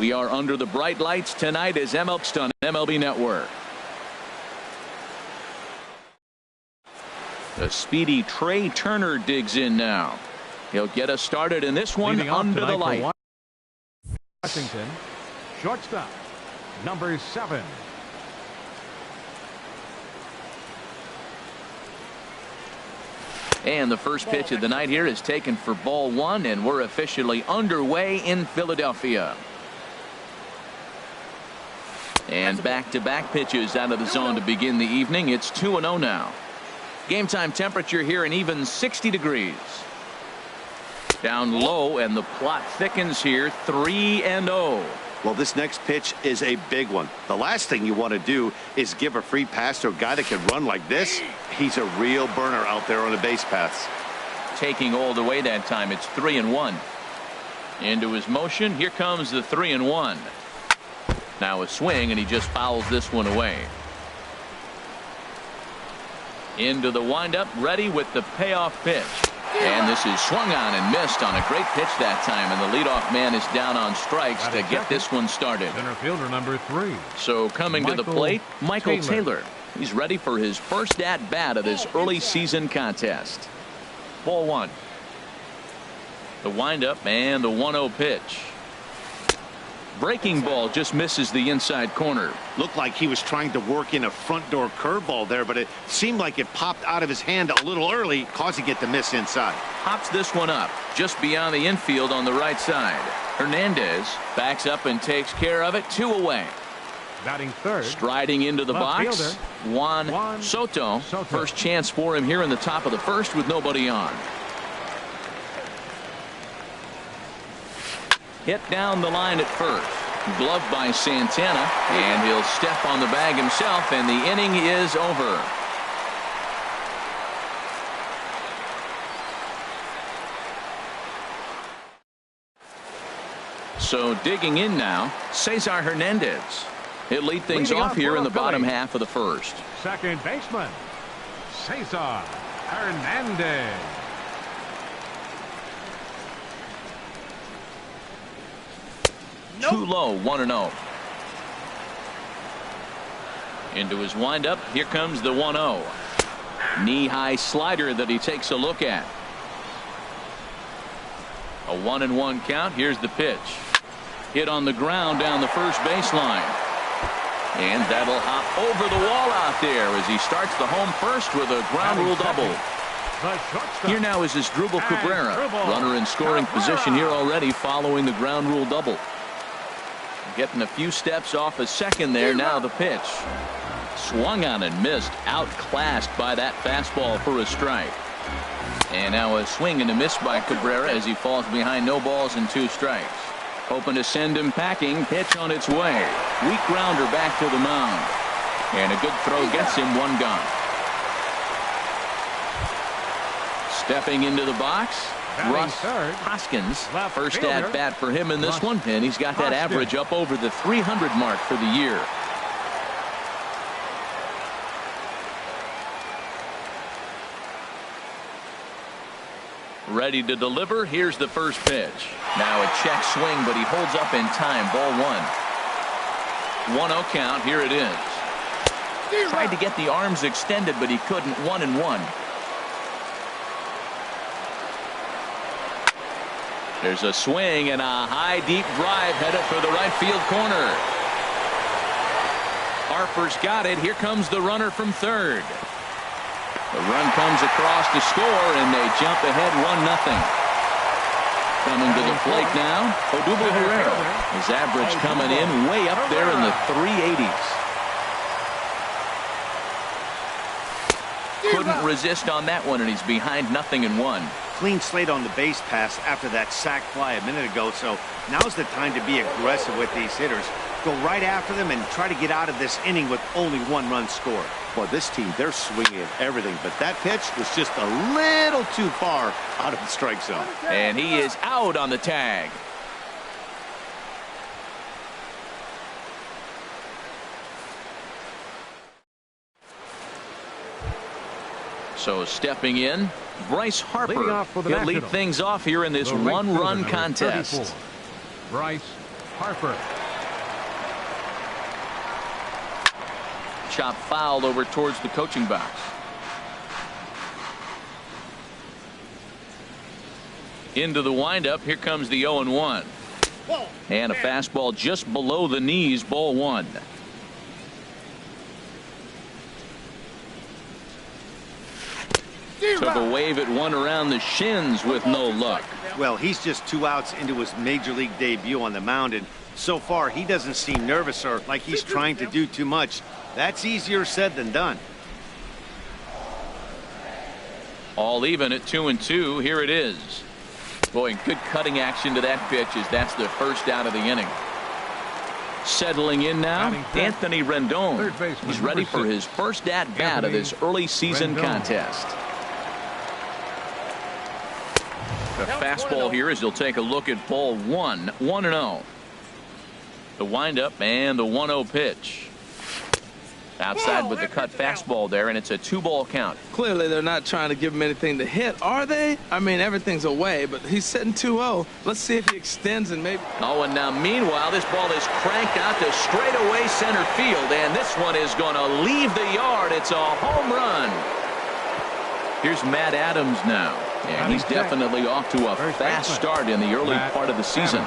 We are under the bright lights tonight as MLB on MLB Network. The speedy Trey Turner digs in now. He'll get us started in this one under the light. Washington, shortstop, number 7. And the first pitch of the night here is taken for ball 1, and we're officially underway in Philadelphia. And back-to-back pitches out of the zone to begin the evening. It's 2-0 now. Game time temperature here an even 60 degrees. Down low, and the plot thickens here. 3-0. Well, this next pitch is a big one. The last thing you want to do is give a free pass to a guy that can run like this. He's a real burner out there on the base paths. Taking all the way that time. It's 3-1. Into his motion. Here comes the 3-1. Now a swing, and he just fouls this one away. Into the windup, ready with the payoff pitch. And this is swung on and missed on a great pitch that time, and the leadoff man is down on strikes to get this one started. Center fielder number 3. So coming to the plate, Michael Taylor. He's ready for his first at bat of this early season contest. Ball 1. The windup and the 1-0 pitch. Breaking ball just misses the inside corner. Looked like he was trying to work in a front door curveball there, but it seemed like it popped out of his hand a little early, causing it to miss inside. Pops this one up just beyond the infield on the right side. Hernandez backs up and takes care of it. 2 away. Batting third. Striding into the box, Juan Soto. First chance for him here in the top of the first with nobody on. Hit down the line at first. Gloved by Santana, and he'll step on the bag himself, and the inning is over. So digging in now, Cesar Hernandez. He'll lead things off here in the bottom half of the first. Second baseman, Cesar Hernandez. Too low, 1-0. Into his windup. Here comes the 1-0. Knee-high slider that he takes a look at. A 1-1 count. Here's the pitch. Hit on the ground down the first baseline. And that'll hop over the wall out there as he starts the home first with a ground rule double. Here now is Asdrubal Cabrera. Runner in scoring position here already following the ground rule double. Getting a few steps off a second there. Now the pitch. Swung on and missed. Outclassed by that fastball for a strike. And now a swing and a miss by Cabrera as he falls behind no balls and 2 strikes. Hoping to send him packing. Pitch on its way. Weak grounder back to the mound. And a good throw gets him 1 gone. Stepping into the box, Russ Hoskins. First at bat for him in this one, and he's got that average up over the 300 mark for the year. Ready to deliver. Here's the first pitch. Now a check swing, but he holds up in time. Ball 1. 1-0 count. Here it is. Tried to get the arms extended, but he couldn't. 1-1. There's a swing and a high deep drive headed for the right field corner. Harper's got it. Here comes the runner from third. The run comes across to score, and they jump ahead 1-0. Coming to the plate now, Odubel Herrera. His average coming in way up there in the 380s. Couldn't resist on that one, and he's behind 0-1. Clean slate on the base pass after that sac fly a minute ago, so now's the time to be aggressive with these hitters. Go right after them and try to get out of this inning with only 1 run scored. Boy, this team, they're swinging at everything, but that pitch was just a little too far out of the strike zone. And he is out on the tag. So stepping in, Bryce Harper. He'll lead things off here in this 1-run contest. Bryce Harper. Chop fouled over towards the coaching box. Into the windup. Here comes the 0-1. And a fastball just below the knees, ball one. Took a wave at one around the shins with no luck. Well, he's just 2 outs into his major league debut on the mound, and so far he doesn't seem nervous or like he's trying to do too much. That's easier said than done. All even at 2-2. Here it is. Boy, good cutting action to that pitch as that's the first out of the inning. Settling in now, Anthony Rendon. He's ready for his first at-bat of this early season contest. The fastball here as he'll take a look at ball one. 1-0. The windup and the 1-0 pitch. Outside with the cut fastball there, and it's a 2-ball count. Clearly, they're not trying to give him anything to hit, are they? I mean, everything's away, but he's sitting 2-0. Let's see if he extends and maybe. Oh, and now meanwhile, this ball is cranked out to straightaway center field, and this one is going to leave the yard. It's a home run. Here's Matt Adams now, and he's definitely off to a fast start in the early part of the season.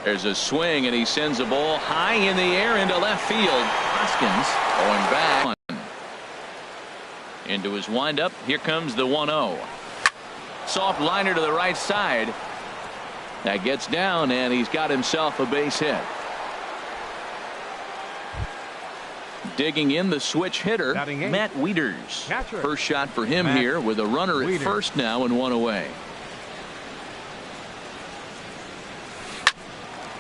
There's a swing, and he sends a ball high in the air into left field. Hoskins going back. Into his windup. Here comes the 1-0. Soft liner to the right side. That gets down, and he's got himself a base hit. Digging in the switch hitter, Matt Wieters. First shot for him here with a runner at first now and one away.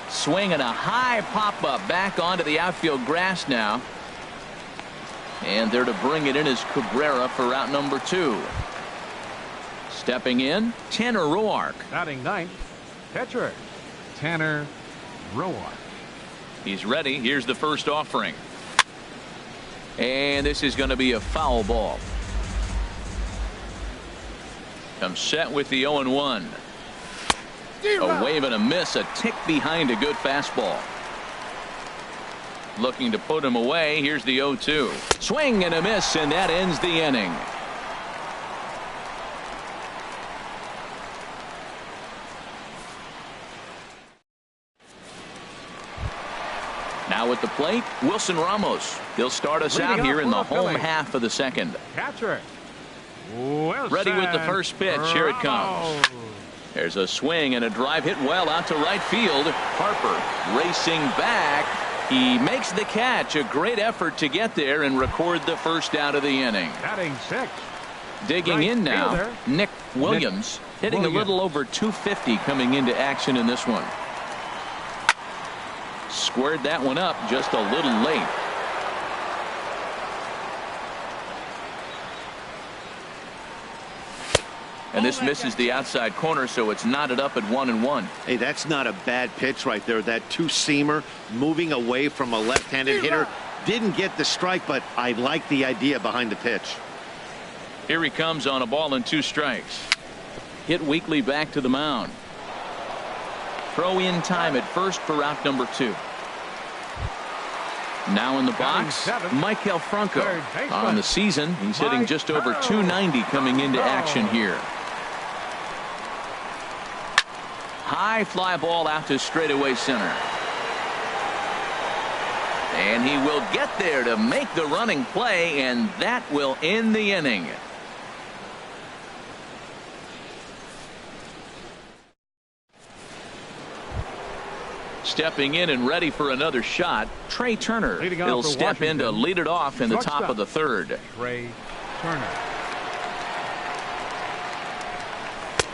Swing and a high pop-up back onto the outfield grass now. And there to bring it in is Cabrera for out number 2. Stepping in, Tanner Roark. Batting ninth, catcher Tanner Roark. He's ready. Here's the first offering. And this is going to be a foul ball. Comes set with the 0-1. A wave and a miss, a tick behind a good fastball. Looking to put him away. Here's the 0-2. Swing and a miss, and that ends the inning. Now at the plate, Wilson Ramos. He'll start us out here in the home half of the second. Catcher Wilson Ready with the first pitch. Here it comes. There's a swing and a drive hit well out to right field. Harper racing back. He makes the catch. A great effort to get there and record the first out of the inning. Batting sixth. Digging in now, Nick Williams. Hitting a little over 250 coming into action in this one. Squared that one up just a little late. And this misses the outside corner, so it's knotted up at 1-1. Hey, that's not a bad pitch right there. That two-seamer moving away from a left-handed hitter. Didn't get the strike, but I like the idea behind the pitch. Here he comes on a ball and 2 strikes. Hit weakly back to the mound. Throw in time at first for out number 2. Now in the box, Michael Franco. On the season, he's hitting just over 290 coming into action here. High fly ball out to straightaway center. And he will get there to make the running play, and that will end the inning. Stepping in and ready for another shot, Trey Turner. He'll step in to lead it off in the top of the third. Trey Turner.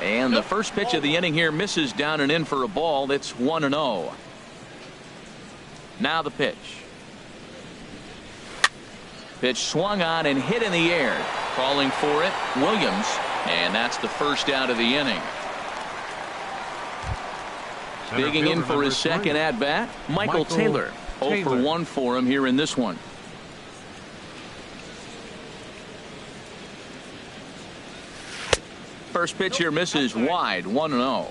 And the first pitch of the inning here misses down and in for a ball. It's 1-0. Now the pitch. Pitch swung on and hit in the air. Calling for it, Williams. And that's the first out of the inning. Digging in for his second at-bat, Michael Taylor. 0 for 1 for him here in this one. First pitch here misses wide, 1-0.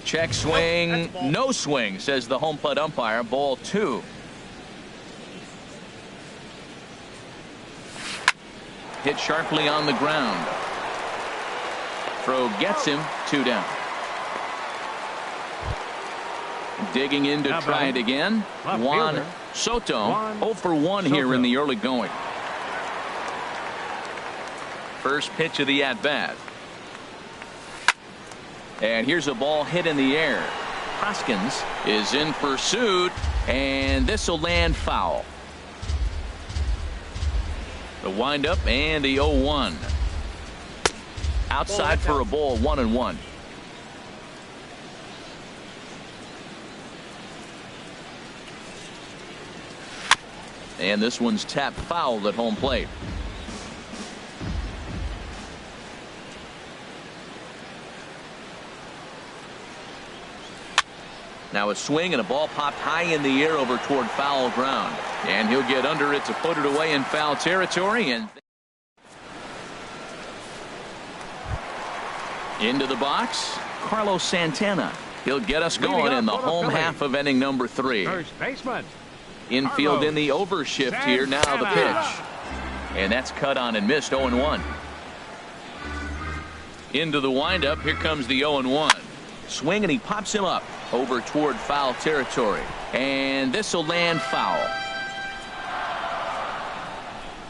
Check swing, no swing, says the home plate umpire. Ball 2. Hit sharply on the ground. Throw gets him, 2 down. Digging in to try it again. Juan Soto 0 for 1 here in the early going. First pitch of the at-bat. And here's a ball hit in the air. Hoskins is in pursuit, and this will land foul. The windup and the 0-1. Outside for a ball, 1-1. And this one's tapped foul at home plate. Now a swing and a ball popped high in the air over toward foul ground. And he'll get under it to put it away in foul territory. And into the box, Carlos Santana. He'll get us going in the home half of inning number 3. First baseman. Infield in the overshift here. Now the pitch. And that's cut on and missed, 0-1. Into the windup. Here comes the 0-1. Swing, and he pops him up over toward foul territory. And this will land foul.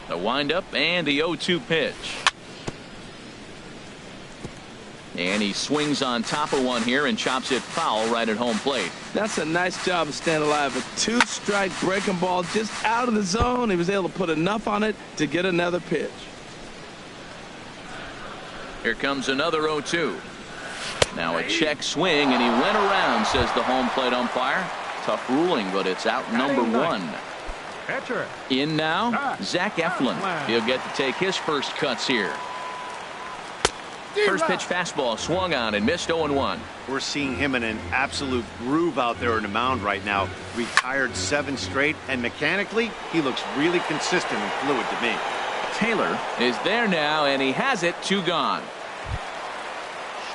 The windup and the 0-2 pitch. And he swings on top of one here and chops it foul right at home plate. That's a nice job of staying alive. A 2-strike breaking ball just out of the zone. He was able to put enough on it to get another pitch. Here comes another 0-2. Now a check swing, and he went around, says the home plate umpire. Tough ruling, but it's out number 1. Pitcher. In now, Zach Eflin. He'll get to take his first cuts here. First pitch fastball swung on and missed, 0-1. We're seeing him in an absolute groove out there in the mound right now. Retired 7 straight, and mechanically, he looks really consistent and fluid to me. Taylor is there now, and he has it, 2 gone.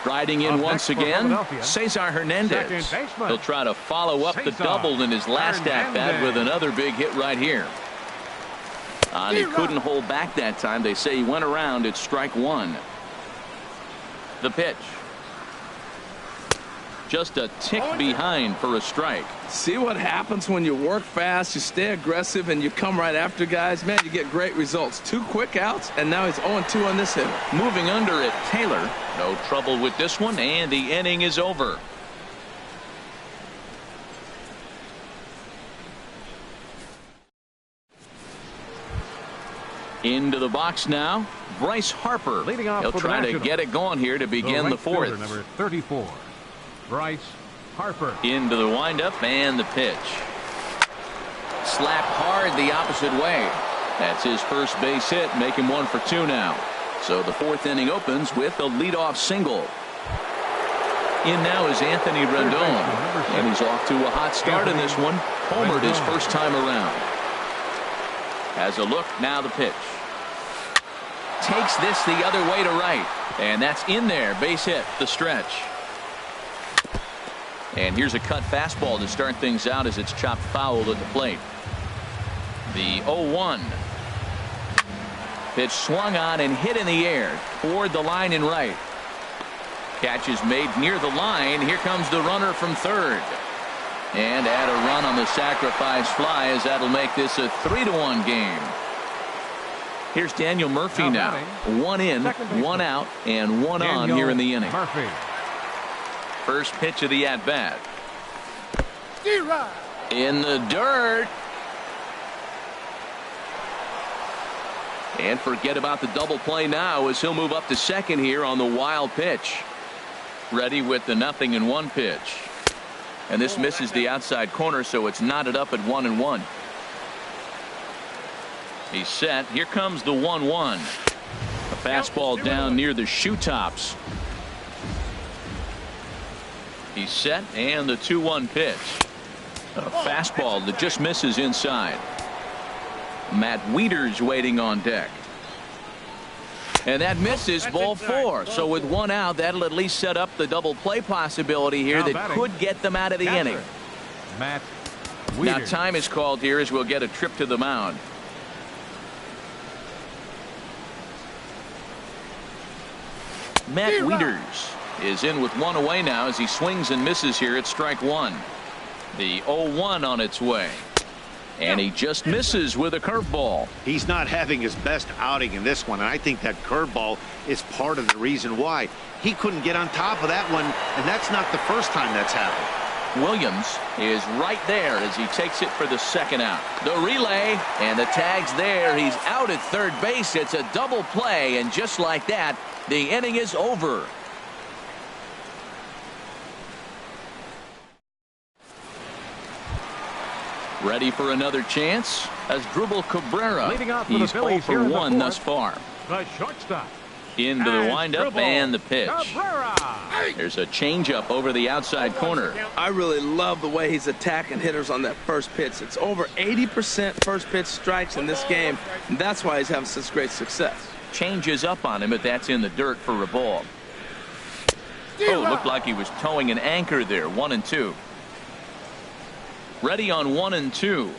Striding in once again, Cesar Hernandez. He'll try to follow up the double in his last at-bat with another big hit right here. And he couldn't hold back that time. They say he went around. It's strike 1. The pitch. Just a tick behind for a strike. See what happens when you work fast, you stay aggressive, and you come right after guys. Man, you get great results. 2 quick outs, and now he's 0-2 on this hitter. Moving under it, Taylor. No trouble with this one, and the inning is over. Into the box now, Bryce Harper. Leading off He'll for try the to Nationals, get it going here to begin the 4th. Number 34, Bryce Harper. Into the windup and the pitch. Slapped hard the opposite way. That's his first base hit, making 1 for 2 now. So the 4th inning opens with a leadoff single. In now is Anthony Rendon, and he's off to a hot start in this one. Homered his first time around. Has a look, now the pitch. Takes this the other way to right, and that's in there. Base hit, the stretch. And here's a cut fastball to start things out as it's chopped foul at the plate. The 0-1. Pitch swung on and hit in the air toward the line and right. Catch is made near the line. Here comes the runner from third. And add a run on the sacrifice fly, as that'll make this a 3-1 game. Here's Daniel Murphy now. 1 in, 1 out, and 1 on here in the inning. Murphy. First pitch of the at-bat. In the dirt. And forget about the double play now as he'll move up to second here on the wild pitch. Ready with the 0-1 pitch. And this misses the outside corner, so it's knotted up at 1-1. He's set. Here comes the 1-1. A fastball down near the shoe tops. He's set, and the 2-1 pitch. A fastball that just misses inside. Matt Wieters waiting on deck. And that misses, ball 4. So with one out, that'll at least set up the double play possibility here that could get them out of the inning. Matt Now Wieters. time is called here as we'll get a trip to the mound. Matt Wieters is in with one away now as he swings and misses here at strike 1. The 0-1 on its way. And he just misses with a curveball. He's not having his best outing in this one, and I think that curveball is part of the reason why. He couldn't get on top of that one, and that's not the first time that's happened. Williams is right there as he takes it for the second out. The relay and the tag's there. He's out at third base. It's a double play, and just like that, the inning is over. Ready for another chance as Drupal Cabrera. Leading off for the He's 0 Phillies for here in the 1 fourth. thus far. The shortstop. Into the And windup Drupal and the pitch. Cabrera. There's a changeup over the outside corner. I really love the way he's attacking hitters on that first pitch. It's over 80% first pitch strikes in this game, and that's why he's having such great success. Changes up on him, but that's in the dirt for a ball. Oh, looked like he was towing an anchor there. 1-2. Ready on 1-2.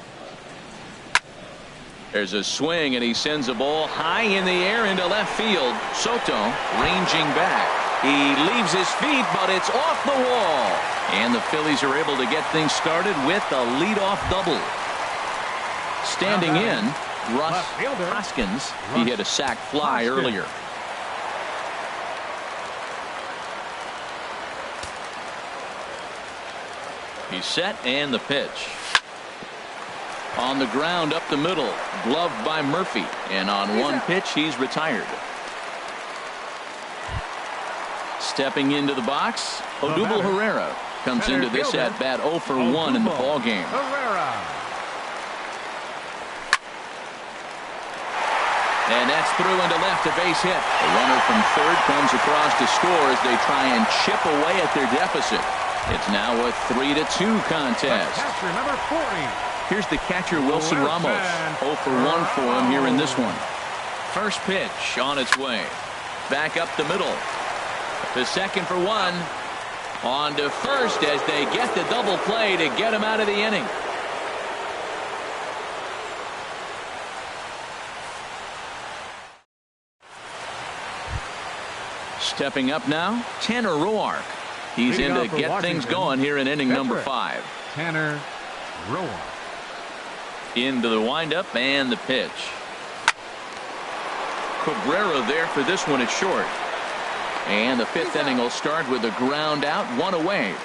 There's a swing, and he sends a ball high in the air into left field. Soto ranging back. He leaves his feet, but it's off the wall. And the Phillies are able to get things started with a leadoff double. Standing in, Russ Left fielder. Hoskins. He hit a sac fly Hoskins. earlier. He's set, and the pitch. On the ground up the middle, gloved by Murphy, and on one pitch he's retired. Stepping into the box, Odubel Herrera comes Center into this fielder, at bat 0 for 1 in the Odubel ball game. Herrera. And that's through into left, a base hit. The runner from third comes across to score as they try and chip away at their deficit. It's now a 3-2 contest. Catcher number 40. Here's the catcher, Wilson Ramos. 0 for 1 for him here in this one. First pitch on its way. Back up the middle. To second for 1. On to first as they get the double play to get him out of the inning. Stepping up now, Tanner Roark. He's Leading in to off for get things Washington, going here in inning number Patrick. 5. Tanner Roark. Into the windup and the pitch. Cabrera there for this one at short. And the 5th inning will start with a ground out, 1 away.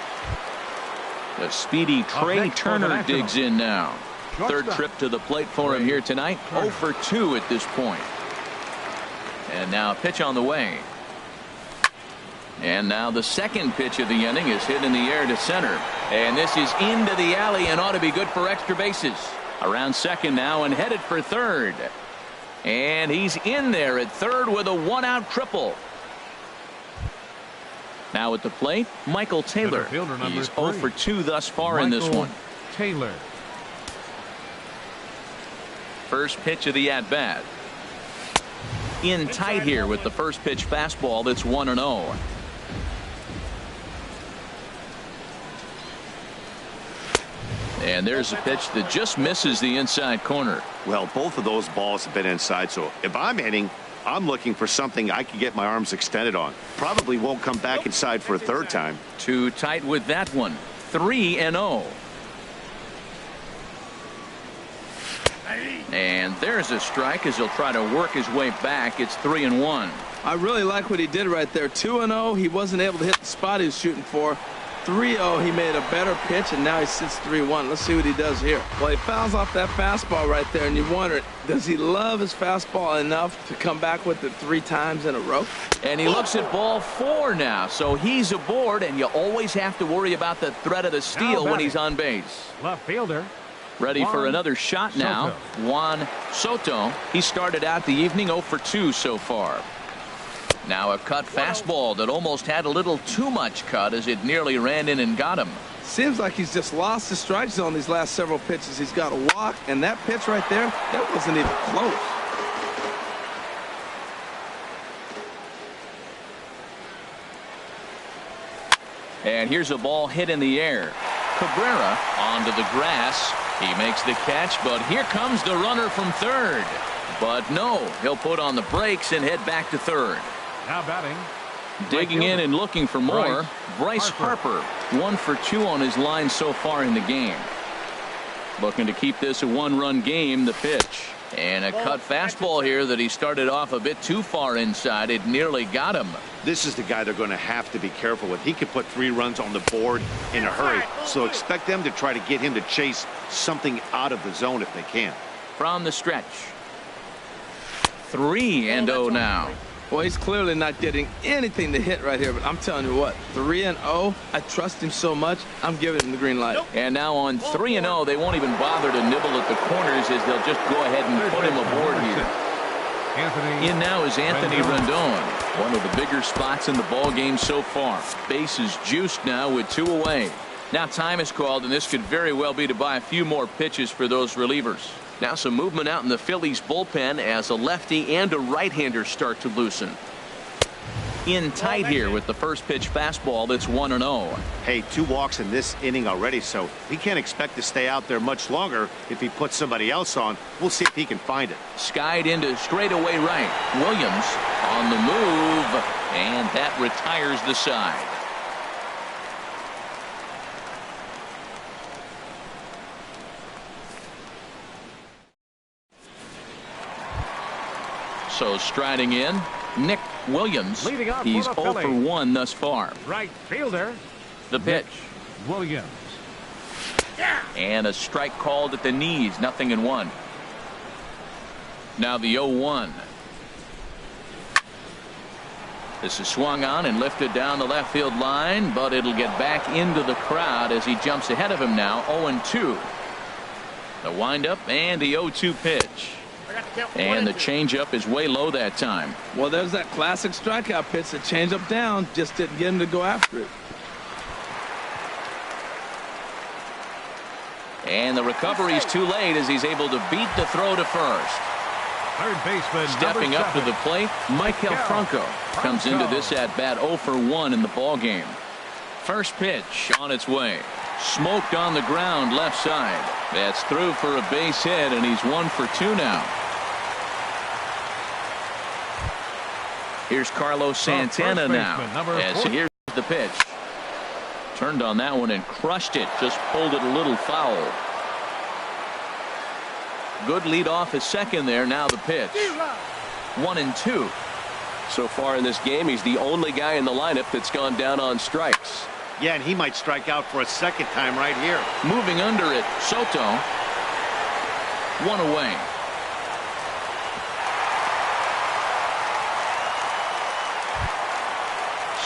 The speedy Trey next for the Turner Nationals. digs in now. Third Shortstop. trip to the plate for him here tonight. 0 for 2 at this point. And now a pitch on the way. And now the second pitch of the inning is hit in the air to center. And this is into the alley and ought to be good for extra bases. Around second now and headed for third. And he's in there at third with a 1-out triple. Now at the plate, Michael Taylor. Center fielder number He's 0 3. for 2 thus far in this Michael one. Taylor. First pitch of the at-bat. In tight here with the first pitch fastball that's 1-0. And there's a pitch that just misses the inside corner. Well, both of those balls have been inside, so if I'm hitting, I'm looking for something I can get my arms extended on. Probably won't come back inside for a third time. Too tight with that one. 3-0. And there's a strike as he'll try to work his way back. It's 3-1. I really like what he did right there. 2-0, he wasn't able to hit the spot he was shooting for. 3-0, he made a better pitch, and now he sits 3-1. Let's see what he does here. Well, he fouls off that fastball right there, and you wonder, does he love his fastball enough to come back with it 3 times in a row? And he looks at ball 4 now, so he's aboard, and you always have to worry about the threat of the steal when he's on base. Left fielder. Ready for Juan another shot now. Soto. Juan Soto. He started out the evening 0 for 2 so far. Now a cut fastball that almost had a little too much cut as it nearly ran in and got him. Seems like he's just lost the strike zone these last several pitches. He's got a walk, and that pitch right there, that wasn't even close. And here's a ball hit in the air. Cabrera onto the grass. He makes the catch, but here comes the runner from third. But no, he'll put on the brakes and head back to third. Now batting. Digging in and looking for more, Bryce Harper. 1 for 2 on his line so far in the game. Looking to keep this a one-run game. The pitch. And a cut fastball here that he started off a bit too far inside. It nearly got him. This is the guy they're going to have to be careful with. He could put 3 runs on the board in a hurry. So expect them to try to get him to chase something out of the zone if they can. From the stretch. 3-0 now. Well, he's clearly not getting anything to hit right here, but I'm telling you what, 3-0, I trust him so much, I'm giving him the green light. And now on 3-0, they won't even bother to nibble at the corners as they'll just go ahead and put him aboard here. In now is Anthony Rendon. One of the bigger spots in the ball game so far. Bases juiced now with 2 away. Now time is called, and this could very well be to buy a few more pitches for those relievers. Now some movement out in the Phillies bullpen as a lefty and a right-hander start to loosen. In tight here with the first pitch fastball that's 1-0. Hey, 2 walks in this inning already, so he can't expect to stay out there much longer if he puts somebody else on. We'll see if he can find it. Skied into straightaway right. Williams on the move, and that retires the side. So striding in, Nick Williams. Leading off He's for the 0 for Phillies. 1 thus far. Right fielder. The pitch. Williams. And a strike called at the knees. 0-1. Now the 0-1. This is swung on and lifted down the left field line, but it'll get back into the crowd as he jumps ahead of him now. 0-2. The windup and the 0-2 pitch. And the changeup is way low that time. Well, there's that classic strikeout pitch. The changeup down just didn't get him to go after it. And the recovery's too late as he's able to beat the throw to first. Third baseman. Stepping up to the plate, Michael Franco comes into this at bat 0 for 1 in the ball game. First pitch on its way. Smoked on the ground left side. That's through for a base hit, and he's 1 for 2 now. Here's Carlos Santana now. As here's the pitch. Turned on that one and crushed it. Just pulled it a little foul. Good lead off at second there. Now the pitch. 1-2. So far in this game, he's the only guy in the lineup that's gone down on strikes. Yeah, and he might strike out for a second time right here. Moving under it, Soto. 1 away.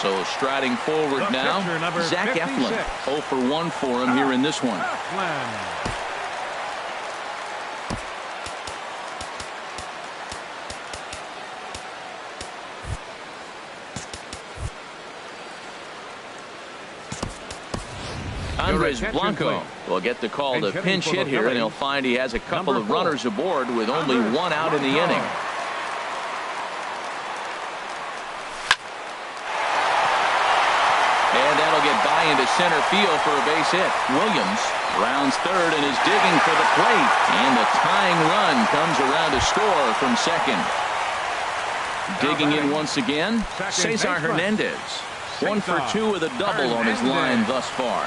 So striding forward The now, pitcher, number Zach 56. Eflin. 0 for 1 for him here in this one. Andres Blanco will get the call to pinch hit here, and he'll find he has a couple of runners aboard with only 1 out in the inning. And that'll get by into center field for a base hit. Williams rounds third and is digging for the plate. And the tying run comes around to score from second. Digging in once again, Cesar Hernandez. 1 for 2 with a double on his line thus far.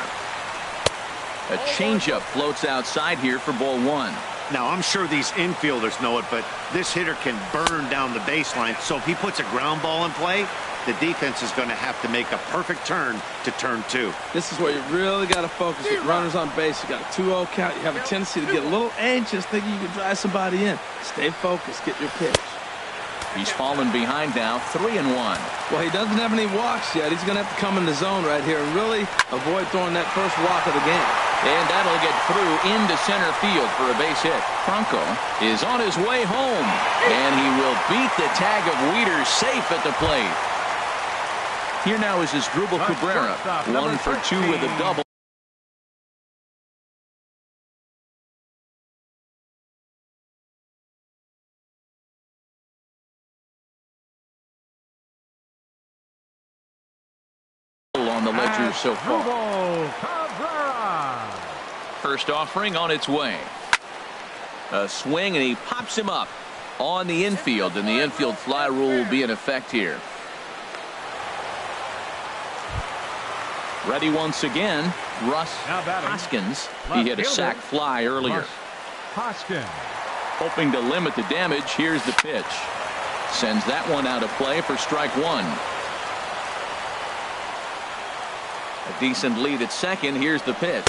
A changeup floats outside here for ball 1. Now, I'm sure these infielders know it, but this hitter can burn down the baseline. So if he puts a ground ball in play, the defense is going to have to make a perfect turn to turn 2. This is where you really got to focus. With runners on base, you got a 2-0 count. You have a tendency to get a little anxious, thinking you can drive somebody in. Stay focused. Get your pitch. He's fallen behind now, 3-1. Well, he doesn't have any walks yet. He's going to have to come in the zone right here and really avoid throwing that first walk of the game. And that'll get through into center field for a base hit. Franco is on his way home, and he will beat the tag of Wieters safe at the plate. Here now is Asdrubal Cabrera, 1 for 2 with a double. pitchers so far. Cabrera. First offering on its way. A swing, and he pops him up on the infield, and the infield fly rule will be in effect here. Ready once again, Russ Hoskins. He hit a sac fly earlier. Hoskins. Hoping to limit the damage. Here's the pitch. Sends that one out of play for strike one. A decent lead at second. Here's the pitch.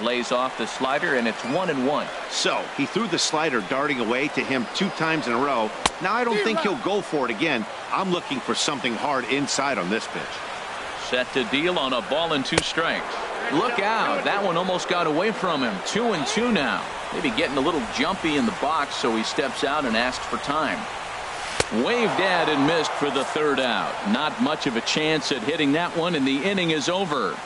Lays off the slider, and it's 1-1. So he threw the slider darting away to him 2 times in a row. Now I don't think he'll go for it again. I'm looking for something hard inside on this pitch. Set to deal on a ball and 2 strikes. Look out. That one almost got away from him. 2-2 now. Maybe getting a little jumpy in the box, so he steps out and asks for time. Waved at and missed for the 3rd out. Not much of a chance at hitting that one, and the inning is over.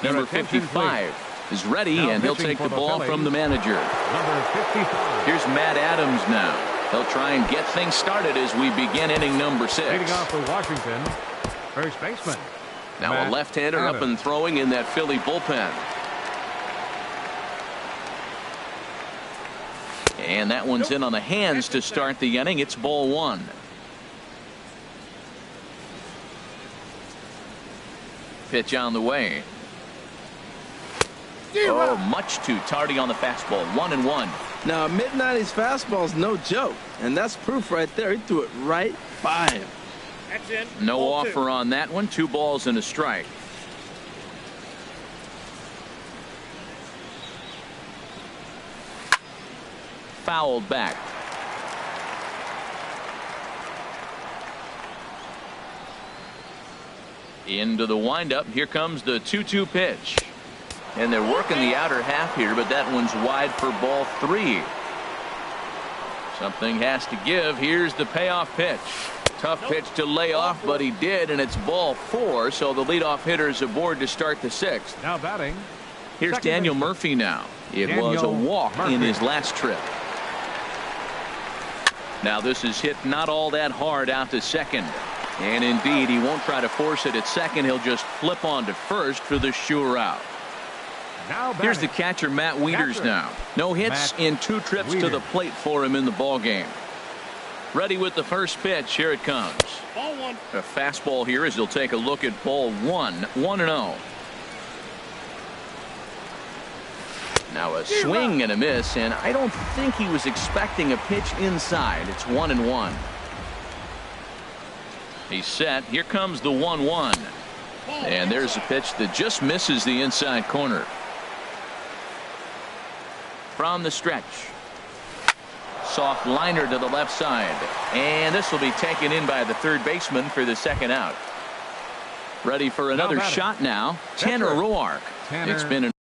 Number 55 is ready, and he'll take the ball from the manager. Number 55. Here's Matt Adams now. He'll try and get things started as we begin inning number 6. Leading off for Washington, first baseman. Now Matt a left-hander up and throwing in that Philly bullpen. And that one's in on the hands to start the inning. It's ball 1. Pitch on the way. Oh, much too tardy on the fastball. 1-1. Now, a mid-90s fastball is no joke, and that's proof right there. He threw it right by him. That's in. No offer on that one. 2 balls and a strike. Fouled back. Into the windup. Here comes the 2-2 pitch. And they're working the outer half here, but that one's wide for ball 3. Something has to give. Here's the payoff pitch. Tough pitch to lay off, but he did, and it's ball 4, so the leadoff hitter is aboard to start the 6th. Now batting. Here's Daniel Murphy now. It was a walk in his last trip. Now this is hit not all that hard out to second. And indeed, he won't try to force it at second. He'll just flip on to first for the sure out. Here's the catcher, Matt Wieters now. No hits in 2 trips to the plate for him in the ball game. Ready with the first pitch. Here it comes. Ball 1. A fastball here as he'll take a look at ball 1. 1-0. Now a swing and a miss, and I don't think he was expecting a pitch inside. It's 1-1. He's set. Here comes the 1-1. And there's a pitch that just misses the inside corner. From the stretch. Soft liner to the left side. And this will be taken in by the 3rd baseman for the 2nd out. Ready for another shot now. Tanner Roark. It's been an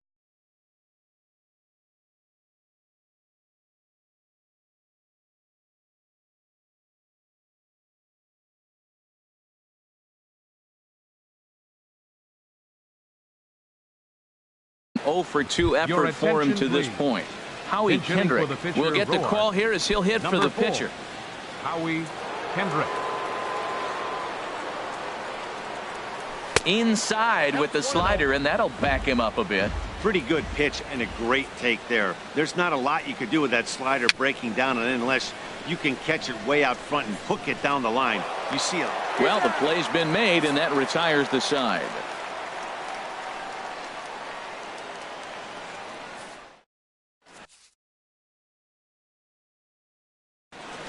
for 2 effort for him to this point. Howie Kendrick will get the call here as he'll hit for the pitcher. Howie Kendrick. Inside with the slider, and that'll back him up a bit. Pretty good pitch and a great take there. There's not a lot you could do with that slider breaking down, and unless you can catch it way out front and hook it down the line. You see it. Well, the play's been made, and that retires the side.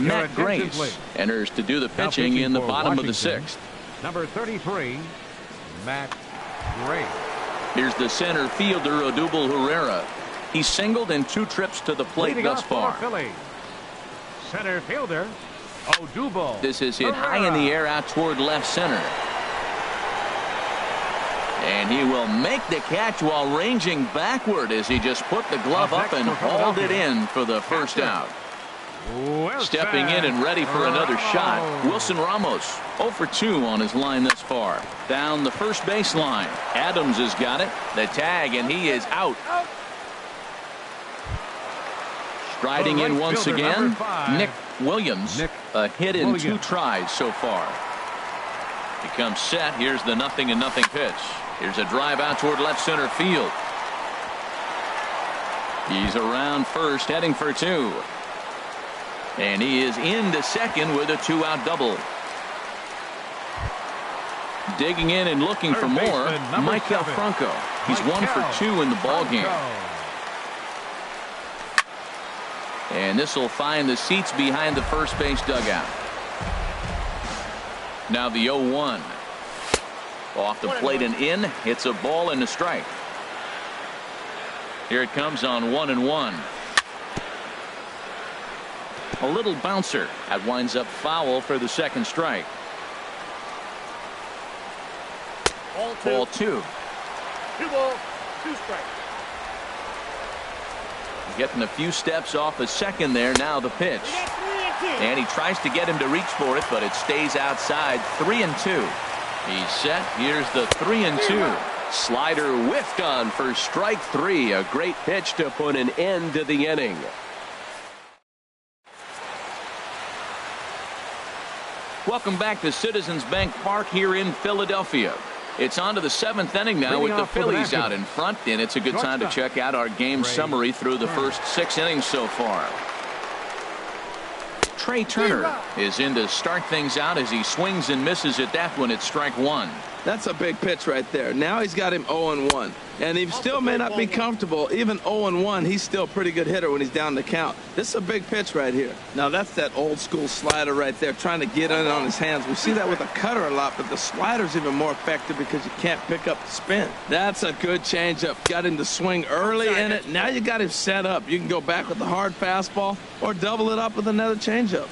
Matt Grace enters to do the pitching in the bottom of the 6th. Number 33, Matt Grace. Here's the center fielder, Odubel Herrera. He's singled in 2 trips to the plate thus far. Center fielder, Odubel. This is hit high in the air out toward left center. And he will make the catch while ranging backward as he just put the glove up and hauled it in for the 1st out. Stepping in and ready for another shot, Wilson Ramos. 0 for 2 on his line thus far. Down the first baseline. Adams has got it. The tag, and he is out. Striding in once again, Nick Williams. A hit in 2 tries so far. He comes set. Here's the 0-0 pitch. Here's a drive out toward left center field. He's around first, heading for 2. And he is into second with a 2-out double. Digging in and looking for more, Michael Franco. He's 1 for 2 in the ball game. And this will find the seats behind the first base dugout. Now the 0-1. Off the plate and in. It's a ball and a strike. Here it comes on 1-1. A little bouncer. That winds up foul for the second strike. Ball 2. 2 balls, 2 strikes. Getting a few steps off a second there. Now the pitch. And he tries to get him to reach for it, but it stays outside. 3-2. He's set. Here's the 3-2. Slider whiffed on for strike 3. A great pitch to put an end to the inning. Welcome back to Citizens Bank Park here in Philadelphia. It's on to the 7th inning now with the Phillies out in front, and it's a good time to check out our game summary through the first 6 innings so far. Trey Turner is in to start things out as he swings and misses at that one at strike 1. That's a big pitch right there. Now he's got him 0-1. And he still may not be comfortable. Even 0-1, he's still a pretty good hitter when he's down the count. This is a big pitch right here. Now that's that old school slider right there, trying to get in on his hands. We see that with a cutter a lot, but the slider's even more effective because you can't pick up the spin. That's a good changeup. Got him to swing early in it. Now you got him set up. You can go back with the hard fastball or double it up with another changeup.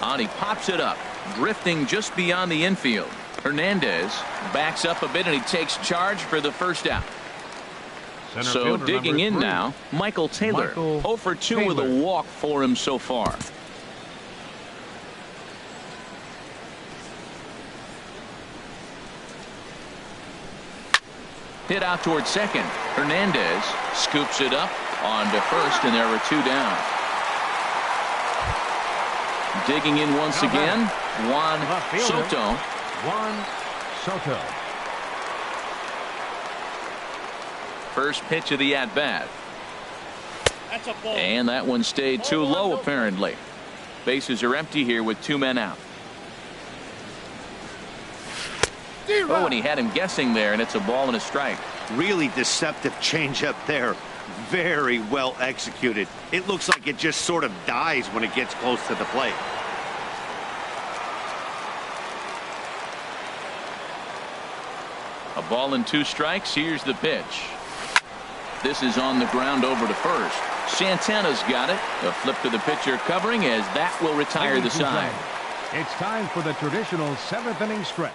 And he pops it up, drifting just beyond the infield. Hernandez backs up a bit and he takes charge for the first out. So digging in now, Michael Taylor. 0 for 2 with a walk for him so far. Hit out towards second. Hernandez scoops it up onto first, and there were 2 down. Digging in once again, Juan Soto. Juan Soto. First pitch of the at-bat. And that one stayed too low apparently. Bases are empty here with 2 men out. Oh, and he had him guessing there, and it's a ball and a strike. Really deceptive changeup there. Very well executed. It looks like it just sort of dies when it gets close to the plate. A ball and 2 strikes. Here's the pitch. This is on the ground over to first. Santana's got it. A flip to the pitcher covering as that will retire the side. It's time for the traditional 7th inning stretch.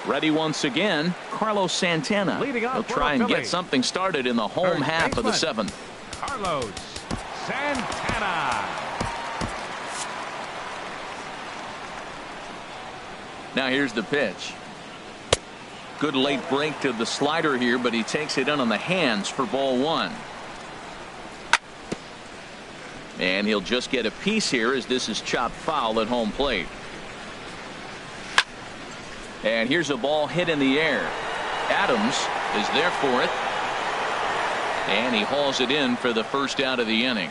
Ready once again, Carlos Santana. He'll try and get something started in the home half of the 7th. Carlos Santana. Now here's the pitch. Good late break to the slider here, but he takes it in on the hands for ball 1. And he'll just get a piece here as this is chopped foul at home plate. And here's a ball hit in the air. Adams is there for it. And he hauls it in for the first out of the inning.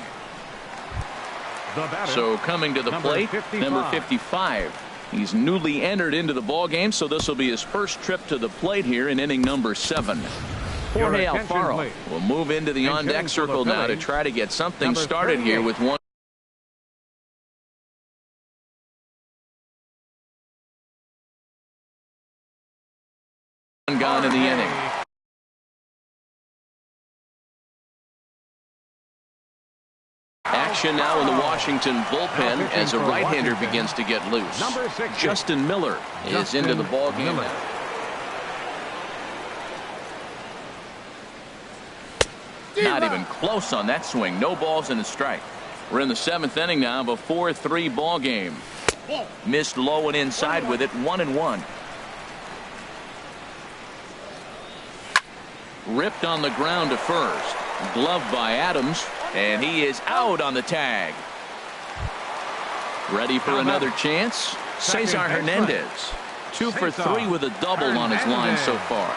So coming to the plate, number 55. He's newly entered into the ball game, so this will be his first trip to the plate here in inning number 7. Jorge Alfaro will move into the on-deck circle now to try to get something started here with 1 gone in the inning. Action now in the Washington bullpen as a right-hander begins to get loose. Justin Miller is into the ball game now. Not even close on that swing. No balls and a strike. We're in the 7th inning now of a 4-3 ball game. Missed low and inside with it. 1-1. Ripped on the ground to first. Gloved by Adams, and he is out on the tag. Ready for another chance? Cesar Hernandez. 2 for 3 with a double on his line so far.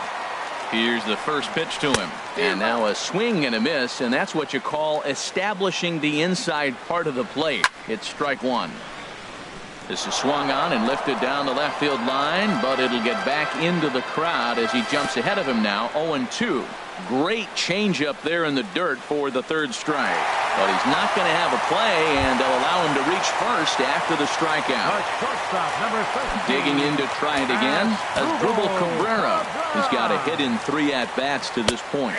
Here's the first pitch to him. And now a swing and a miss, and that's what you call establishing the inside part of the plate. It's strike one. This is swung on and lifted down the left field line, but it'll get back into the crowd as he jumps ahead of him now. 0-2. Great changeup there in the dirt for the third strike. But he's not going to have a play, and they'll allow him to reach first after the strikeout. Digging in to try it again. Asdrubal Cabrera has got a hit in 3 at-bats to this point.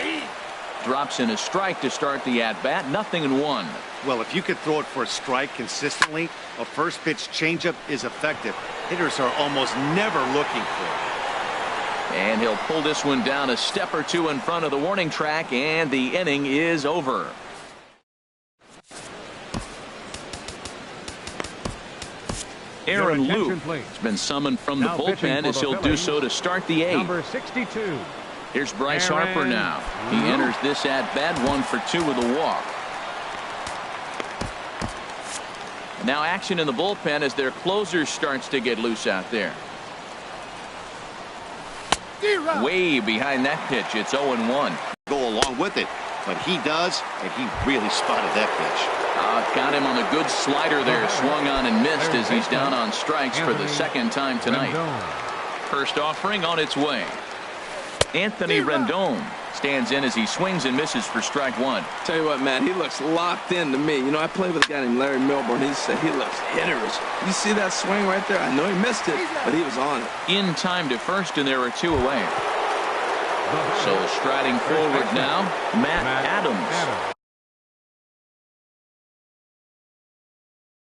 Drops in a strike to start the at-bat. 0-1. Well, if you could throw it for a strike consistently, a first pitch changeup is effective. Hitters are almost never looking for it. And he'll pull this one down a step or two in front of the warning track, and the inning is over. Aaron Luke has been summoned from the bullpen as he'll do so to start the 8th. Number 62. Here's Bryce Harper now. He enters this at-bat 1 for 2 with a walk. Now action in the bullpen as their closer starts to get loose out there. Way behind that pitch. It's 0-1. Go along with it, but he does, and he really spotted that pitch. Got him on a good slider there. Swung on and missed as he's down on strikes for the second time tonight. First offering on its way. Anthony Rendon stands in as he swings and misses for strike one. Tell you what, Matt, he looks locked in to me. You know, I played with a guy named Larry Milburn. He said he looks hitters. You see that swing right there? I know he missed it, but he was on it. In time to first, and there are 2 away. So striding forward now, Matt Adams.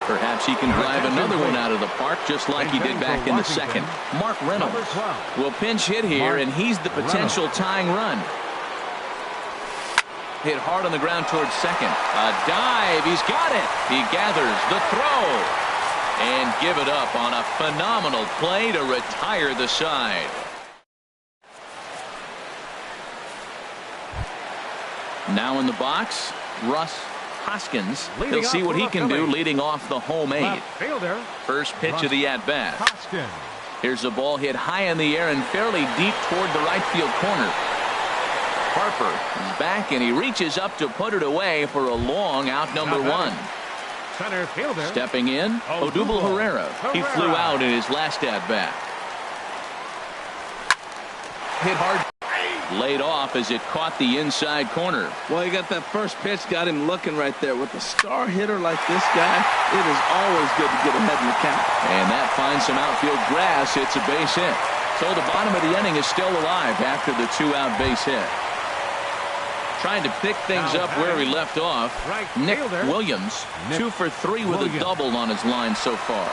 Perhaps he can drive another one out of the park just like he did back in the second. Mark Reynolds will pinch hit here, and he's the potential tying run. Hit hard on the ground towards second. A dive. He's got it. He gathers the throw and give it up on a phenomenal play to retire the side. Now in the box, Russ Hoskins. He'll see what he can do leading off the home 8th. First pitch of the at-bat. Here's a ball hit high in the air and fairly deep toward the right field corner. Harper is back, and he reaches up to put it away for a long out number 1. Center fielder. Stepping in, Odubel Herrera. He flew out in his last at-bat. Hit hard. Laid off as it caught the inside corner. Well, he got that first pitch, got him looking right there. With a star hitter like this guy, it is always good to get ahead in the count. And that finds some outfield grass. It's a base hit. So the bottom of the inning is still alive after the 2-out base hit. Trying to pick things up where he left off. Nick Williams, 2 for 3 with a double on his line so far.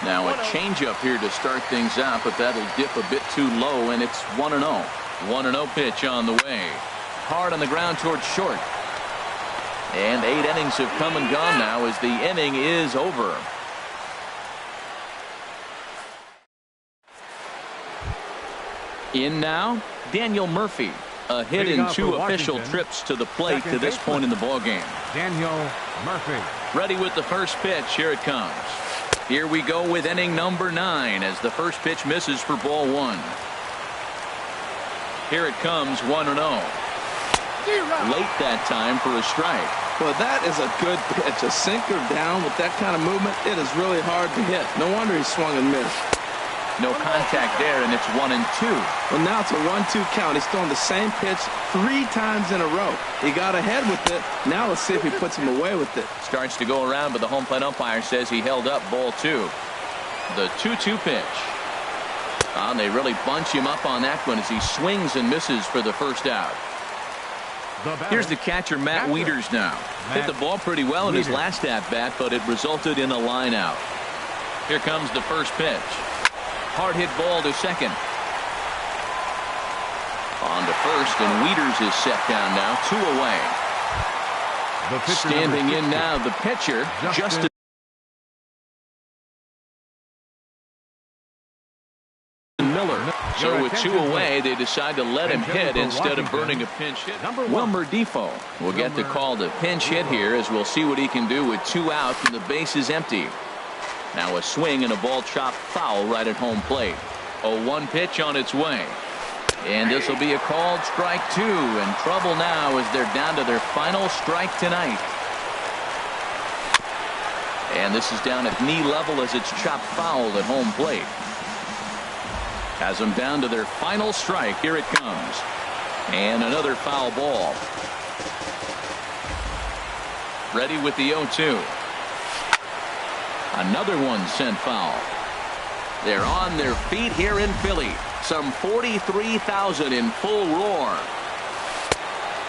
Now a changeup here to start things out, but that'll dip a bit too low, and it's 1-0. 1-0 pitch on the way. Hard on the ground towards short. And 8 innings have come and gone now as the inning is over. In now, Daniel Murphy. A hit in 2 official trips to the plate to this point in the ballgame. Daniel Murphy. Ready with the first pitch. Here it comes. Here we go with inning number 9 as the first pitch misses for ball 1. Here it comes, 1-0. Late that time for a strike. Well, that is a good pitch. A sinker down with that kind of movement, it is really hard to hit. No wonder he swung and missed. No contact there, and it's 1-2. Well, now it's a 1-2 count. He's throwing the same pitch 3 times in a row. He got ahead with it. Now let's see if he puts him away with it. Starts to go around, but the home plate umpire says he held up ball 2. The 2-2 pitch. And they really bunch him up on that one as he swings and misses for the first out. Here's the catcher, Matt Wieters now. Hit the ball pretty well in his last at-bat, but it resulted in a line out. Here comes the first pitch. Hard hit ball to second. On to first, and Wieters is set down now, 2 away. Standing in now, the pitcher, Justin Miller. So with 2 away, they decide to let him hit instead of Washington, burning a pinch hit. number 1. Wilmer Defoe will get the call to pinch hit here, as we'll see what he can do with 2 out and the base is empty. Now a swing and a ball chopped foul right at home plate. A 1 pitch on its way. And this will be a called strike 2. In trouble now as they're down to their final strike tonight. And this is down at knee level as it's chopped foul at home plate. Has them down to their final strike. Here it comes. And another foul ball. Ready with the 0-2. Another one sent foul. They're on their feet here in Philly. Some 43,000 in full roar.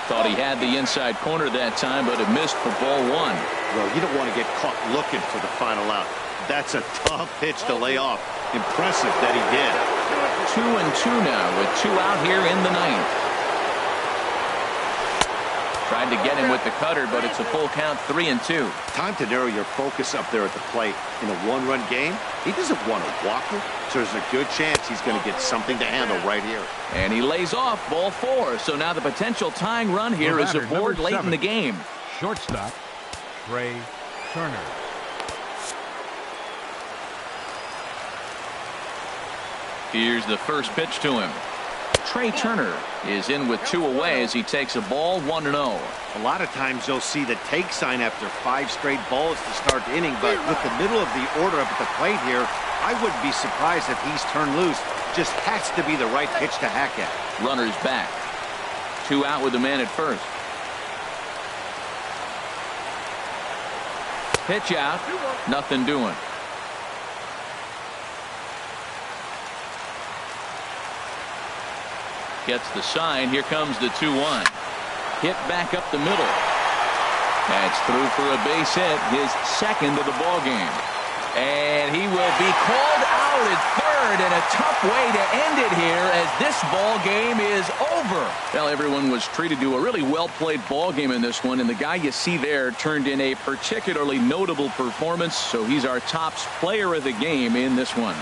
Thought he had the inside corner that time, but it missed for ball 1. Well, you don't want to get caught looking for the final out. That's a tough pitch to lay off. Impressive that he did. 2-2 now with 2 out here in the 9th. Tried to get him with the cutter, but it's a full count. 3-2. Time to narrow your focus up there at the plate. In a 1-run game, he doesn't want to walk it, so there's a good chance he's going to get something to handle right here. And he lays off ball 4. So now the potential tying run here is aboard late in the game. Shortstop, Trey Turner. Here's the first pitch to him. Trey Turner is in with 2 away as he takes a ball. 1-0. A lot of times you'll see the take sign after 5 straight balls to start the inning, but with the middle of the order up at the plate here, I wouldn't be surprised if he's turned loose. Just has to be the right pitch to hack at. Runners back. 2 out with the man at first. Pitch out. Nothing doing. Gets the sign. Here comes the 2-1. Hit back up the middle. That's through for a base hit, his second of the ball game. And he will be called out at third, and a tough way to end it here as this ball game is over. Well, everyone was treated to a really well-played ball game in this one, and the guy you see there turned in a particularly notable performance, so he's our top player of the game in this one.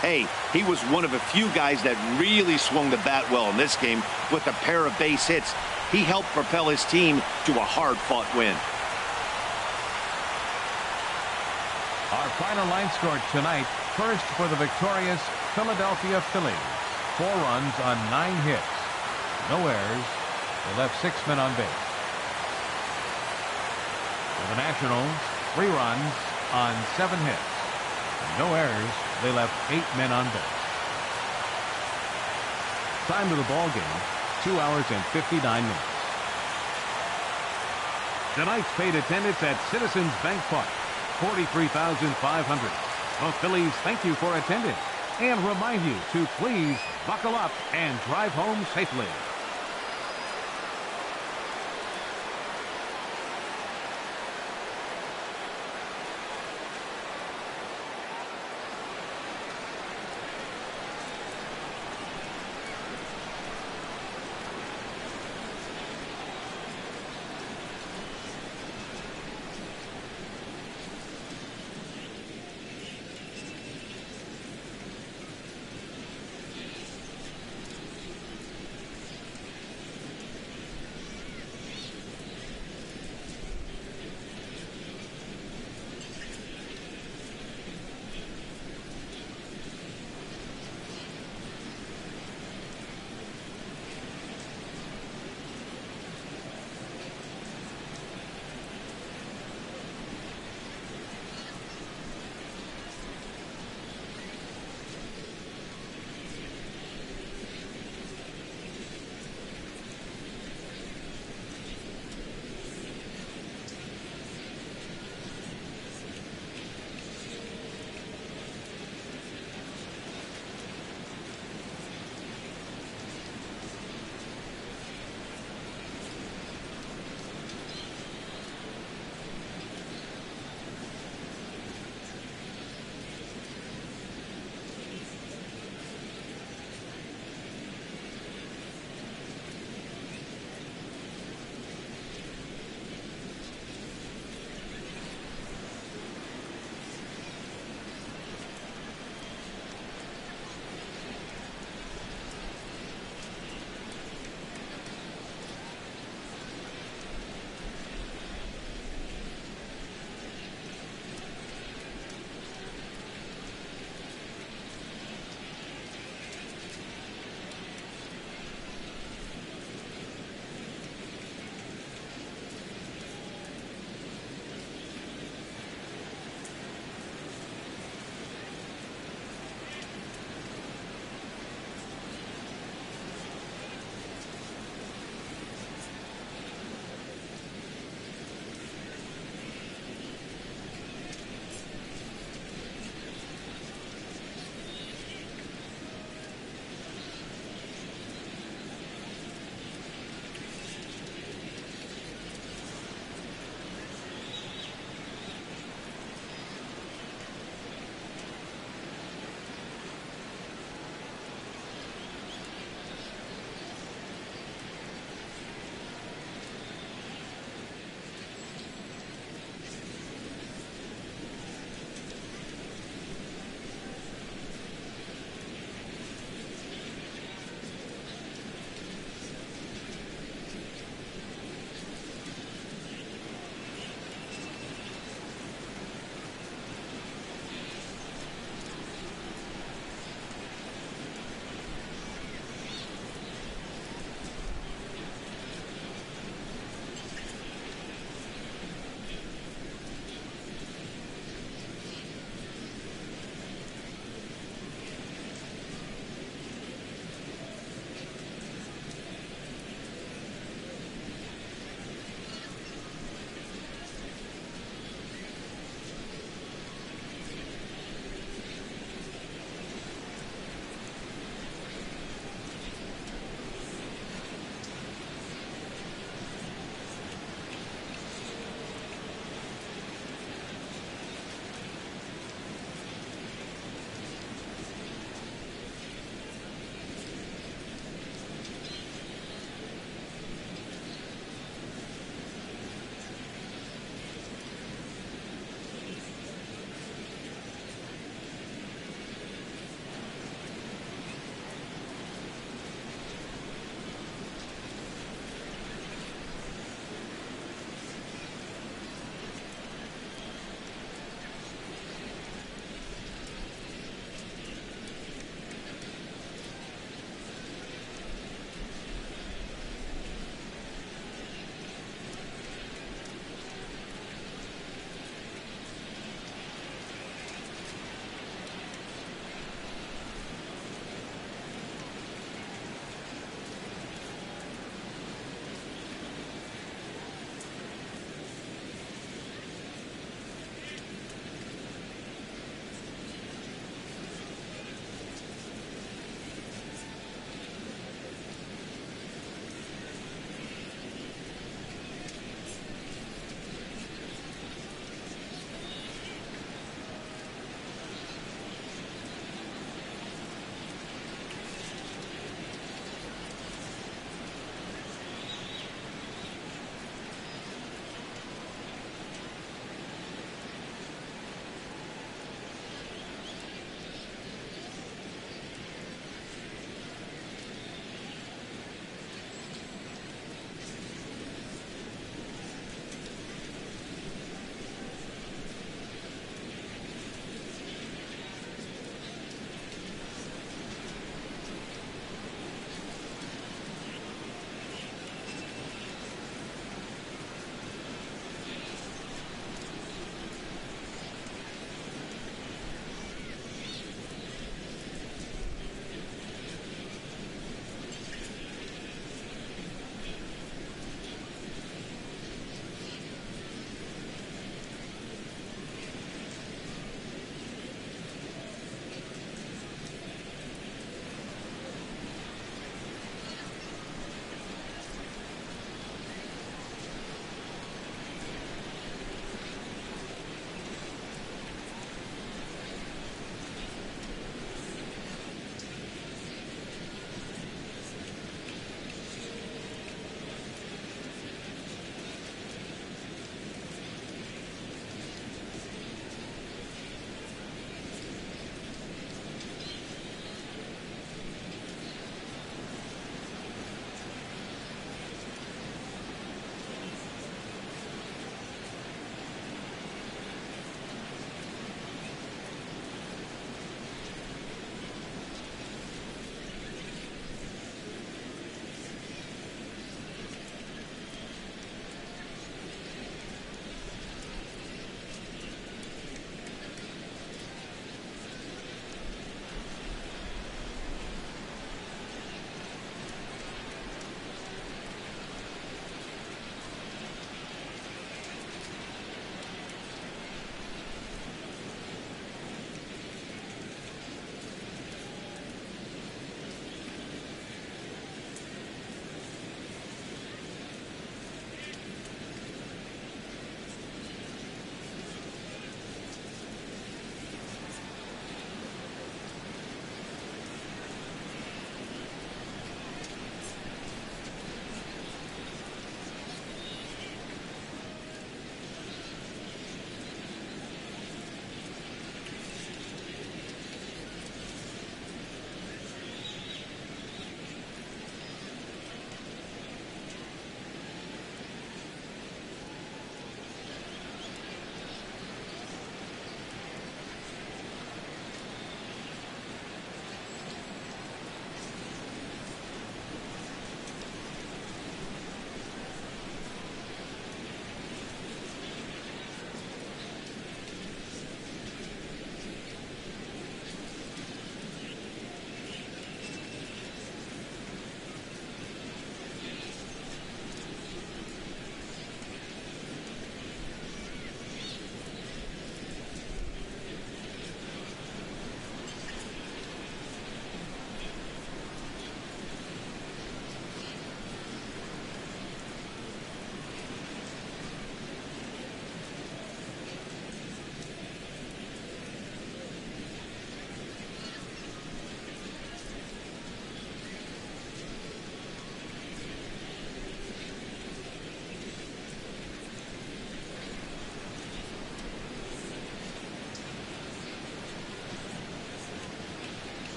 Hey, he was one of a few guys that really swung the bat well in this game with a pair of base hits. He helped propel his team to a hard-fought win. Our final line score tonight, first for the victorious Philadelphia Phillies. 4 runs on 9 hits. No errors. They left 6 men on base. For the Nationals, 3 runs on 7 hits. No errors. They left 8 men on base. Time of the ball game, 2 hours and 59 minutes. Tonight's paid attendance at Citizens Bank Park, 43,500. Both Phillies thank you for attending and remind you to please buckle up and drive home safely.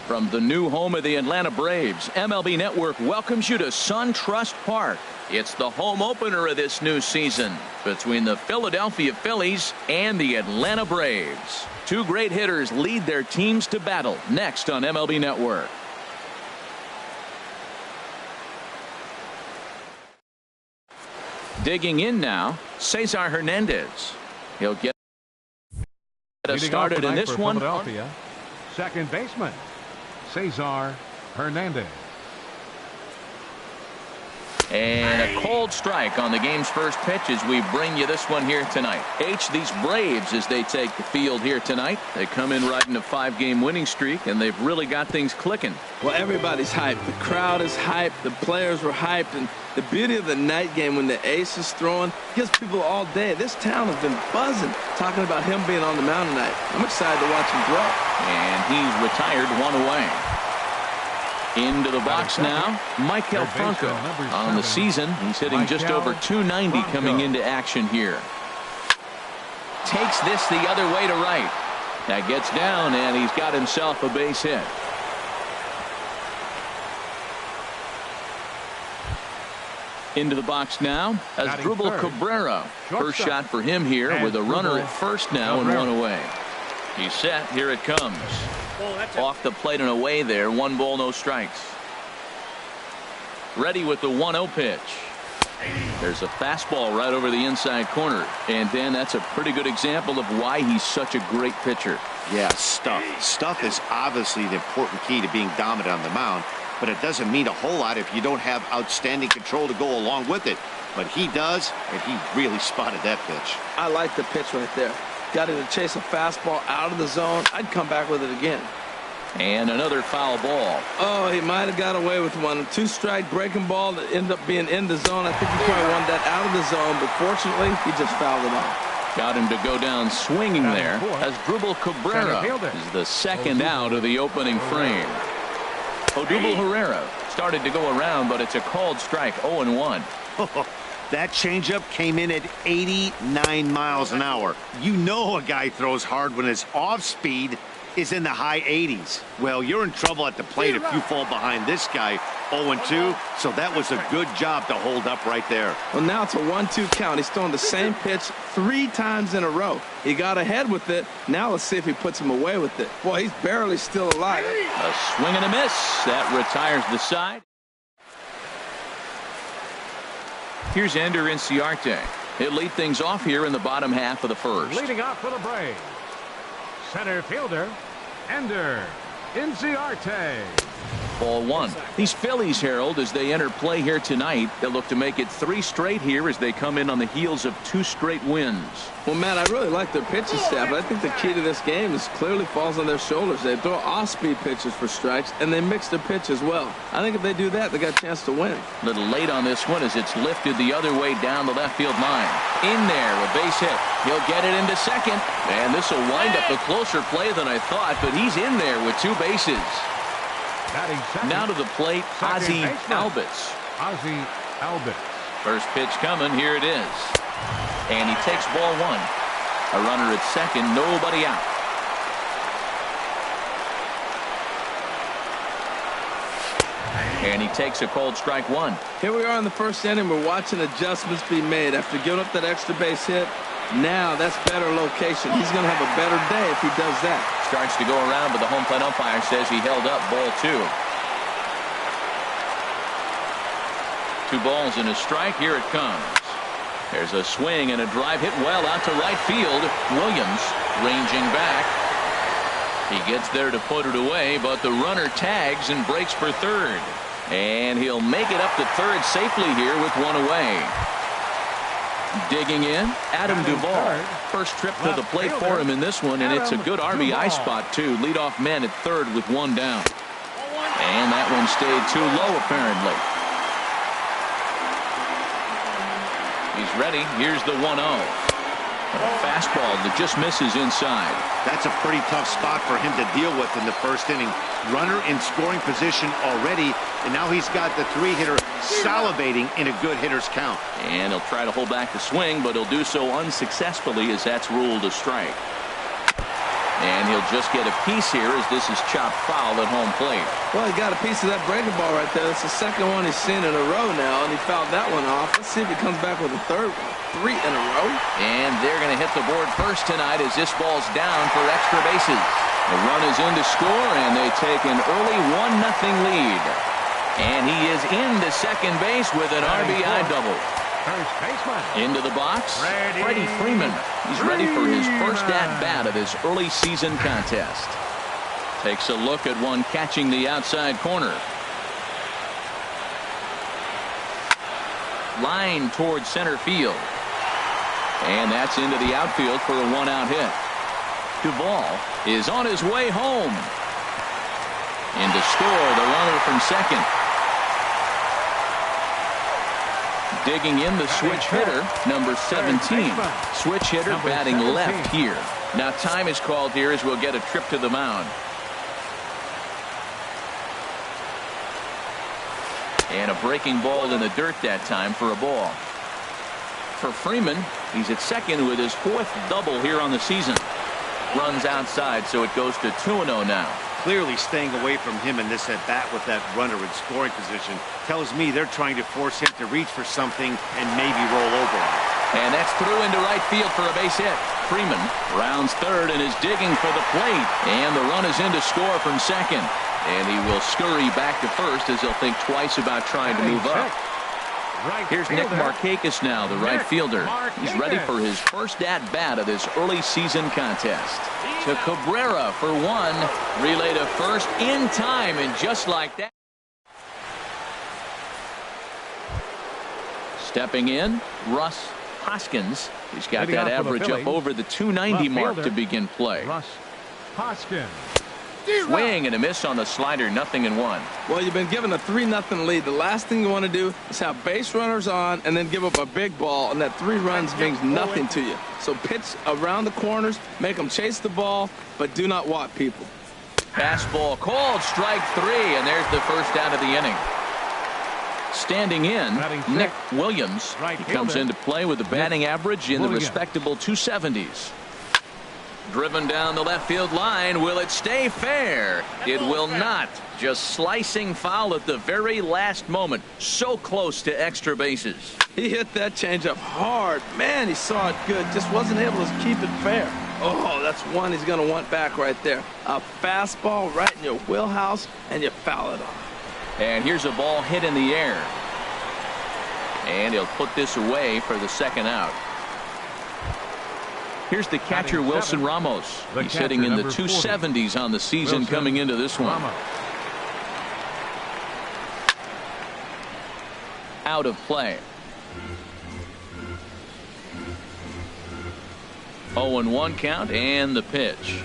From the new home of the Atlanta Braves, MLB Network welcomes you to SunTrust Park. It's the home opener of this new season between the Philadelphia Phillies and the Atlanta Braves. Two great hitters lead their teams to battle next on MLB Network. Digging in now, Cesar Hernandez. He'll get us started in this one. Philadelphia, second baseman, Cesar Hernandez. And a cold strike on the game's first pitch as we bring you this one here tonight. These Braves, as they take the field here tonight, they come in riding a 5-game winning streak, and they've really got things clicking. Well, everybody's hyped. The crowd is hyped. The players were hyped. And the beauty of the night game when the ace is throwing gives people all day. This town has been buzzing talking about him being on the mound tonight. I'm excited to watch him throw. And he's retired, one away. Into the box now, Michael Franco. On the season, he's hitting just over .290 coming into action here. Takes this the other way to right. That gets down, and he's got himself a base hit. Into the box now, Asdrubal Cabrera. First shot for him here with a runner at first now and one away. He's set. Here it comes. Off the plate and away there. 1 ball, no strikes. Ready with the 1-0 pitch. There's a fastball right over the inside corner. And Dan, that's a pretty good example of why he's such a great pitcher. Yeah, stuff. Stuff is obviously the important key to being dominant on the mound. But it doesn't mean a whole lot if you don't have outstanding control to go along with it. But he does, and he really spotted that pitch. I like the pitch right there. Got him to chase a fastball out of the zone. I'd come back with it again. And another foul ball. Oh, he might have got away with one. 2-strike breaking ball that ended up being in the zone. I think he probably wanted that out of the zone, but fortunately, he just fouled it off. Got him to go down swinging there. Asdrubal Cabrera is the second out of the opening frame. Odubel Herrera started to go around, but it's a called strike, 0-1. That changeup came in at 89 miles an hour. You know a guy throws hard when his off speed is in the high 80s. Well, you're in trouble at the plate if you fall behind this guy 0-2. So that was a good job to hold up right there. Well, now it's a 1-2 count. He's throwing the same pitch 3 times in a row. He got ahead with it. Now let's see if he puts him away with it. Boy, he's barely still alive. A swing and a miss. That retires the side. Here's Ender Inciarte. He'll lead things off here in the bottom half of the first. Leading off for the Braves, center fielder, Ender Inciarte. Ball 1. These Phillies, Harold, as they enter play here tonight, they'll look to make it 3 straight here as they come in on the heels of 2 straight wins. Well, Matt, I really like their pitching staff, but I think the key to this game is clearly falls on their shoulders. They throw off-speed pitches for strikes, and they mix their pitch as well. I think if they do that, they got a chance to win. A little late on this one as it's lifted the other way down the left field line. In there, a base hit. He'll get it into second, and this will wind up a closer play than I thought, but he's in there with 2 bases. Now to the plate, Ozzie Albies. Ozzie Albies. First pitch coming. Here it is. And he takes ball 1. A runner at second, nobody out. And he takes a cold strike 1. Here we are in the first inning. We're watching adjustments be made after giving up that extra base hit. Now that's better location. He's going to have a better day if he does that. Starts to go around, but the home plate umpire says he held up ball 2. 2 balls and a strike. Here it comes. There's a swing and a drive hit well out to right field. Williams ranging back. He gets there to put it away, but the runner tags and breaks for third. And he'll make it up to third safely here with 1 away. Digging in, Adam Duvall. First trip to the plate for him in this one, and it's a good RBI spot, too. Leadoff man at third with 1 down. And that one stayed too low, apparently. He's ready. Here's the 1-0. A fastball that just misses inside. That's a pretty tough spot for him to deal with in the first inning. Runner in scoring position already, and now he's got the 3-hitter salivating in a good hitter's count. And he'll try to hold back the swing, but he'll do so unsuccessfully as that's ruled a strike. And he'll just get a piece here as this is chopped foul at home plate. Well, he got a piece of that breaking ball right there. That's the second one he's seen in a row now, and he fouled that one off. Let's see if he comes back with a third one. 3 in a row. And they're going to hit the board first tonight as this ball's down for extra bases. The run is in to score, and they take an early 1-0 lead. And he is into second base with an RBI double. First baseman. Into the box, Freddie Freeman. He's ready for his first at-bat of this early season contest. Takes a look at one catching the outside corner. Line towards center field. And that's into the outfield for a 1-out hit. Duvall is on his way home. And to score, the runner from second. Digging in the switch hitter, number 17. Switch hitter batting left here. Now time is called here as we'll get a trip to the mound. And a breaking ball in the dirt that time for a ball. For Freeman, he's at second with his 4th double here on the season. Runs outside, so it goes to 2-0 now. Clearly staying away from him in this at-bat with that runner in scoring position tells me they're trying to force him to reach for something and maybe roll over him. And that's through into right field for a base hit. Freeman rounds third and is digging for the plate. And the run is in to score from second. And he will scurry back to first as he'll think twice about trying to move up. Here's Nick Markakis now, the right fielder. He's ready for his first at-bat of this early season contest. To Cabrera for one. Relay to first in time, and just like that. Stepping in, Russ Hoskins. He's got that average up over the 290 mark to begin play. Russ Hoskins. Swing and a miss on the slider, 0-1. Well, you've been given a 3-0 lead. The last thing you want to do is have base runners on and then give up a big ball, and that 3 runs means nothing to you. So pitch around the corners, make them chase the ball, but do not walk people. Fastball called, strike 3, and there's the first out of the inning. Standing in, Nick Williams. He comes into play with a batting average in the respectable 270s. Driven down the left field line. Will it stay fair? It will not. Just slicing foul at the very last moment. So close to extra bases. He hit that changeup hard. Man, he saw it good. Just wasn't able to keep it fair. Oh, that's one he's going to want back right there. A fastball right in your wheelhouse, and you foul it off. And here's a ball hit in the air. And he'll put this away for the second out. Here's the catcher, Wilson Ramos. He's hitting in the 270s on the season coming into this one. Out of play. 0-1 count and the pitch.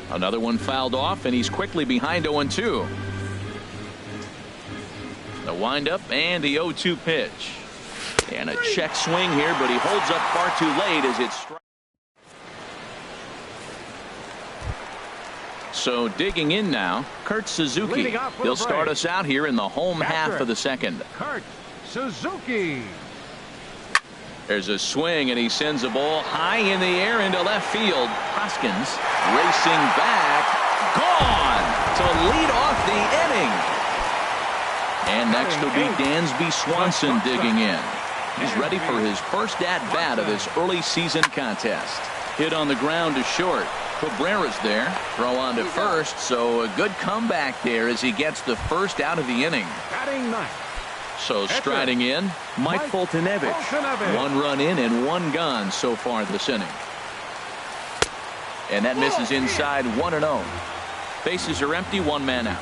Another one fouled off, and he's quickly behind 0-2. The windup and the 0-2 pitch. And a check swing here, but he holds up far too late as it's struck. So digging in now, Kurt Suzuki. He'll start us out here in the home half of the second. Kurt Suzuki. There's a swing, and he sends a ball high in the air into left field. Hoskins racing back. Gone to lead off the inning. And next will be Dansby Swanson digging in. He's ready for his first at-bat of this early season contest. Hit on the ground to short. Cabrera's there. Throw on to first, so a good comeback there as he gets the first out of the inning. Batting ninth. So striding in, Mike Foltynewicz. 1 run in and 1 gone so far this inning. And that misses inside 1-0. Bases are empty, 1 man out.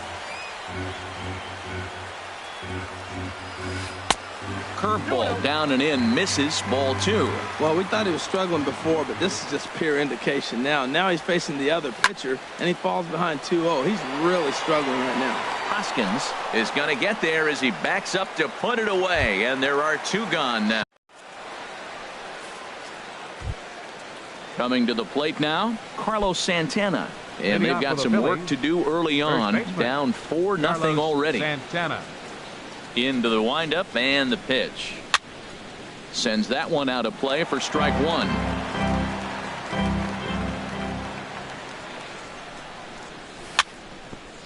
Curveball down and in, misses, ball 2. Well, we thought he was struggling before, but this is just pure indication now. Now he's facing the other pitcher, and he falls behind 2-0. He's really struggling right now. Hoskins is going to get there as he backs up to put it away, and there are 2 gone now. Coming to the plate now, Carlos Santana. And they've got some work to do early on, down 4-0 already. Santana. Into the windup and the pitch. Sends that one out of play for strike 1.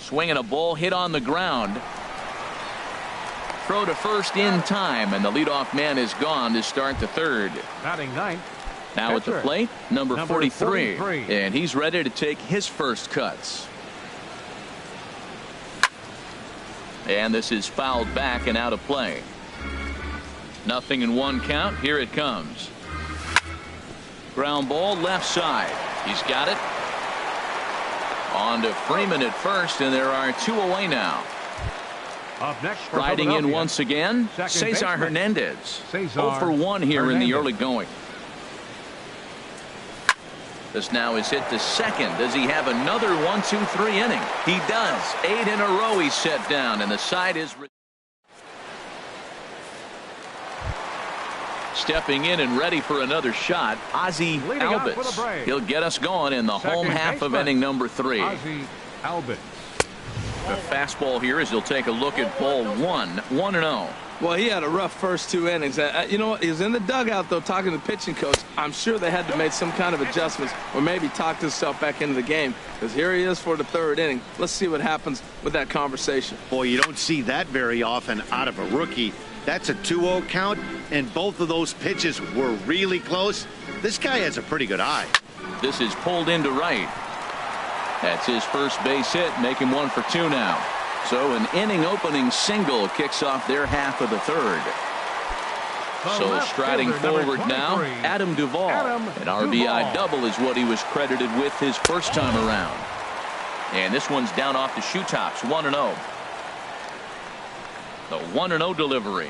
Swinging a ball hit on the ground. Throw to first in time, and the leadoff man is gone to start the third. Batting ninth. Now at the plate, number 43, 43. and he's ready to take his first cuts. And this is fouled back and out of play. 0-1 count. Here it comes. Ground ball left side. He's got it. On to Freeman at first, and there are 2 away now. Up next for Riding in once again, second Cesar baseman. Hernandez. Cesar 0 for 1 here in the Hernandez. early going. This now is hit to second. Does he have another 1-2-3 inning? He does. 8 in a row he's set down, and the side is stepping in and ready for another shot. Ozzie Leading off for the Albies. Braves. He'll get us going in the home Second half of baseman. inning number 3. Ozzie Albies. The fastball here as he'll take a look at ball 1. 1-0. Well, he had a rough first 2 innings. You know what? He was in the dugout, though, talking to the pitching coach. I'm sure they had to make some kind of adjustments or maybe talk himself back into the game, because here he is for the 3rd inning. Let's see what happens with that conversation. Boy, you don't see that very often out of a rookie. That's a 2-0 count, and both of those pitches were really close. This guy has a pretty good eye. This is pulled into right. That's his first base hit, making 1 for 2 now. So an inning opening single kicks off their half of the 3rd. So left striding fielder, number forward now, 23, Adam Duvall. Adam An RBI Duvall. double is what he was credited with his first time around. And this one's down off the shoe tops, 1-0. The 1-0 delivery.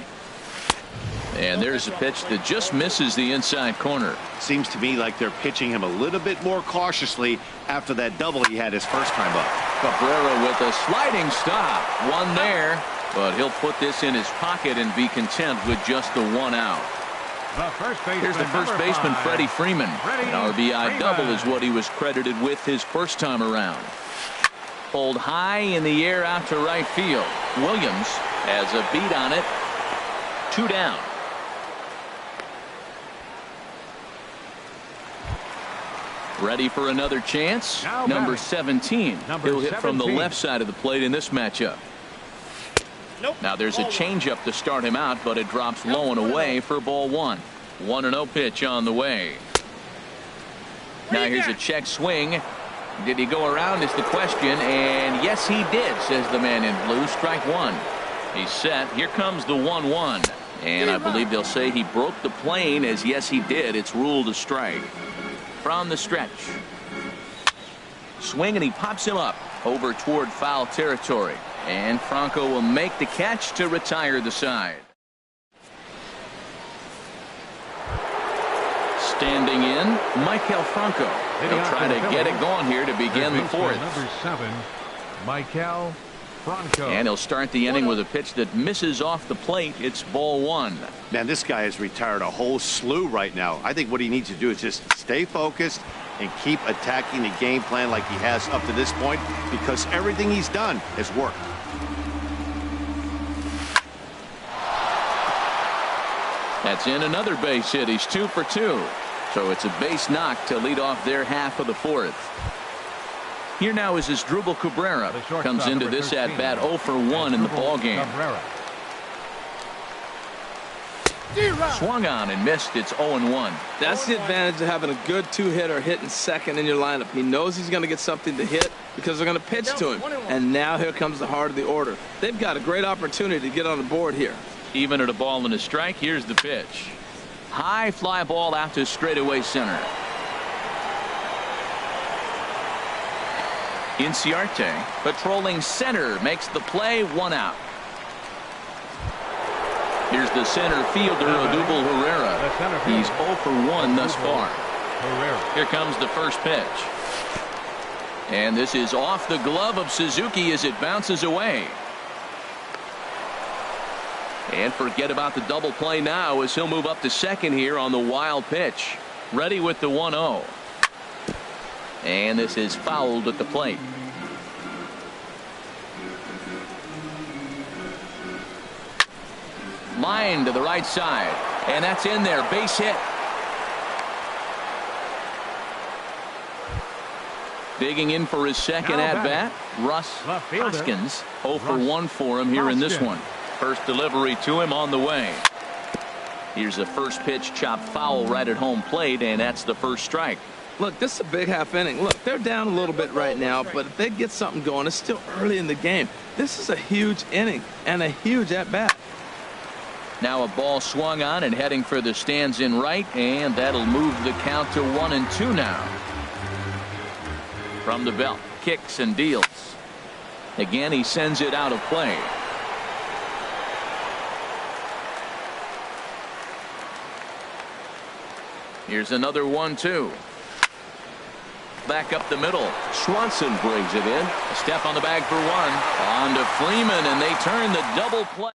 And there's a pitch that just misses the inside corner. Seems to me like they're pitching him a little bit more cautiously after that double he had his first time up. Cabrera with a sliding stop. 1 there, but he'll put this in his pocket and be content with just the 1 out. The first baseman, Here's the first number baseman, 5. Freddie Freeman. Freddie An RBI Freeman. double is what he was credited with his first time around. Pulled high in the air out to right field. Williams has a beat on it. 2 down. Ready for another chance. Now Number batting. 17. Number He'll hit from the 17. left side of the plate in this matchup. Now there's a changeup to start him out, but it drops low and away for ball 1. 1-0 pitch on the way. Now here's a check swing. Did he go around is the question, and yes he did, says the man in blue. Strike 1. He's set. Here comes the 1-1, and I believe they'll say he broke the plane, as yes he did. It's ruled a strike. From the stretch. Swing, and he pops him up over toward foul territory, and Franco will make the catch to retire the side. Standing in, Michael Franco. Leading He'll off try for to the get it Phillies. going here to begin the Baseman, 4th. Number 7, Michael Franco. And he'll start the inning with a pitch that misses off the plate. It's ball 1. Man, this guy has retired a whole slew right now. I think what he needs to do is just stay focused and keep attacking the game plan like he has up to this point, because everything he's done has worked. That's in another base hit. He's 2 for 2. So it's a base knock to lead off their half of the 4th. Here now is Asdrubal Cabrera. The shortstop, Comes into number this 13, at bat 0 for 1 in the Asdrubal ball game. Cabrera. Swung on and missed. It's 0-1. That's the advantage of having a good 2-hitter hitting second in your lineup. He knows he's going to get something to hit because they're going to pitch to him. And now here comes the heart of the order. They've got a great opportunity to get on the board here. Even at a ball and a strike. Here's the pitch. High fly ball out to straightaway center. Inciarte patrolling center makes the play. 1 out. Here's the center fielder, Odubel Herrera. The center fielder. He's 0 for 1 thus far. Herrera. Here comes the first pitch. And this is off the glove of Suzuki as it bounces away. And forget about the double play now as he'll move up to second here on the wild pitch. Ready with the 1-0. And this is fouled at the plate. Line to the right side. And that's in there. Base hit. Digging in for his second at-bat, Russ Hoskins. 0 for 1 for him here in this one. First delivery to him on the way. Here's a first pitch chopped foul right at home plate, and that's the first strike. Look, this is a big half inning. Look, they're down a little bit right now, but if they get something going, it's still early in the game. This is a huge inning and a huge at-bat. Now a ball swung on and heading for the stands in right, and that'll move the count to 1-2 now. From the belt, kicks and deals. Again, he sends it out of play. Here's another 1-2. Back up the middle. Swanson brings it in. A step on the bag for one. On to Freeman, and they turn the double play.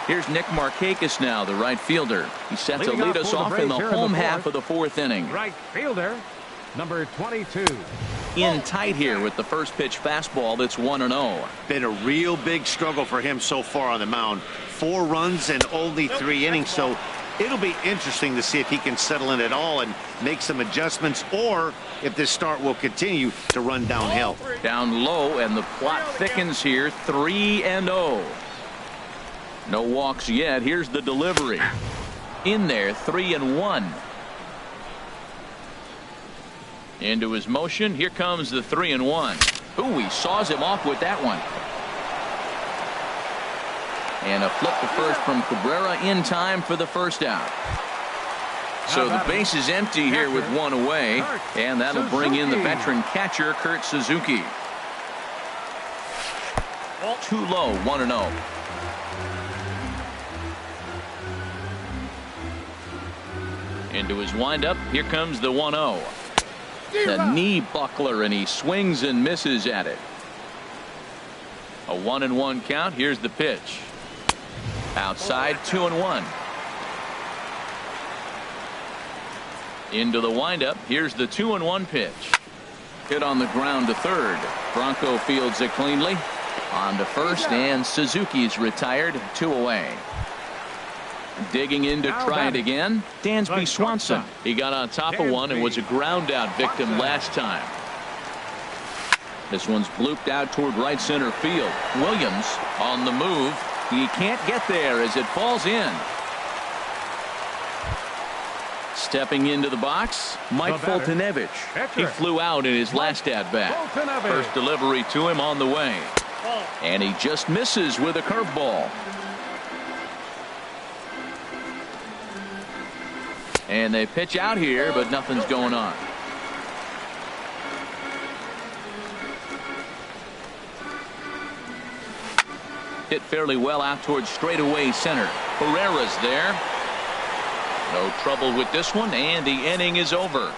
Here's Nick Markakis now, the right fielder. He's set to lead us off in the home half of the fourth inning. Right fielder, number 22. In tight here with the first pitch fastball that's 1-0. Been a real big struggle for him so far on the mound. 4 runs and only 3 innings, so it'll be interesting to see if he can settle in at all and make some adjustments, or if this start will continue to run downhill. Down low, and the plot thickens here. 3-0. No walks yet. Here's the delivery. In there, 3-1. Into his motion. Here comes the 3-1. Ooh, he saws him off with that one. And a flip to first from Cabrera in time for the first out. So the base is empty here with 1 away, and that'll bring in the veteran catcher, Kurt Suzuki. Too low, 1-0. Into his windup. Here comes the 1-0. The knee buckler, and he swings and misses at it. A 1-1 count. Here's the pitch. Outside, 2-1. Into the windup. Here's the 2-1 pitch. Hit on the ground to third. Bronco fields it cleanly. On to first, and Suzuki's retired. 2 away. Digging in to try it again, Dansby Swanson. He got on top of one and was a ground out victim last time. This one's blooped out toward right center field. Williams on the move. He can't get there as it falls in. Stepping into the box, Mike Foltynewicz. He flew out in his last at bat. First delivery to him on the way. And he just misses with a curveball. And they pitch out here, but nothing's going on. Hit fairly well out towards straightaway center. Herrera's there. No trouble with this one, and the inning is over.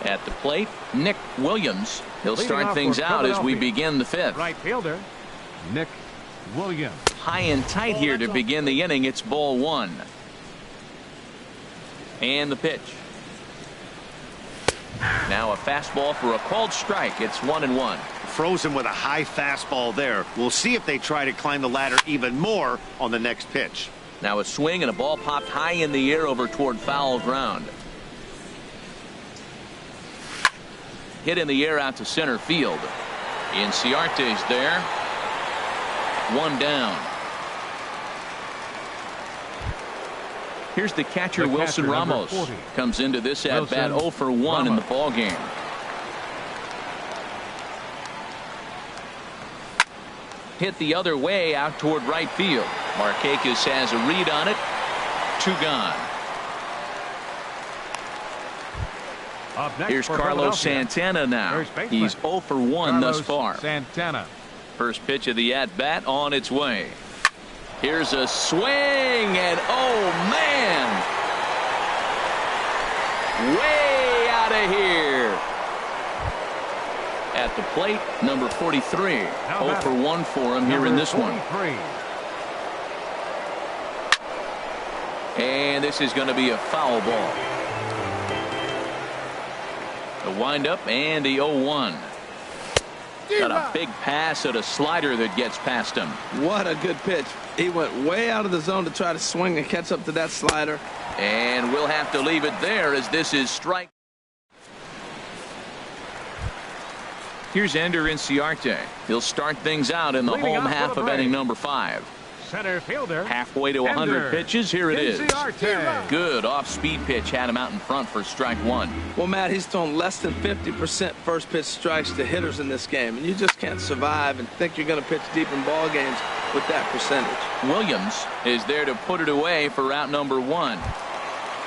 At the plate, Nick Williams. He'll start things out as we begin the fifth. Right fielder, Nick Williams. High and tight here to begin the inning. It's ball 1. And the pitch. Now a fastball for a called strike. It's 1-1. Frozen with a high fastball there. We'll see if they try to climb the ladder even more on the next pitch. Now a swing and a ball popped high in the air over toward foul ground. Hit in the air out to center field. Inciarte's there. 1 down. Here's the catcher, Wilson Ramos. Comes into this at bat 0 for 1 in the ball game. Hit the other way out toward right field. Markakis has a read on it. 2 gone. Here's Carlos Santana now. He's 0 for 1 thus far. Santana. First pitch of the at bat on its way. Here's a swing, and oh man, way out of here. At the plate, number 43. 0 for 1 for him here in this one. And this is going to be a foul ball. The windup and the 0-1. Got a big pass at a slider that gets past him. What a good pitch. He went way out of the zone to try to swing and catch up to that slider. And we'll have to leave it there as this is strike. Here's Ender Inciarte. He'll start things out in the Leading home off half for the of break. inning number 5. Center fielder. Halfway to 100 Ender pitches. Here it is. Inciarte. Good off-speed pitch. Had him out in front for strike 1. Well, Matt, he's thrown less than 50% first pitch strikes to hitters in this game, and you just can't survive and think you're going to pitch deep in ball games with that percentage. Williams is there to put it away for out number 1.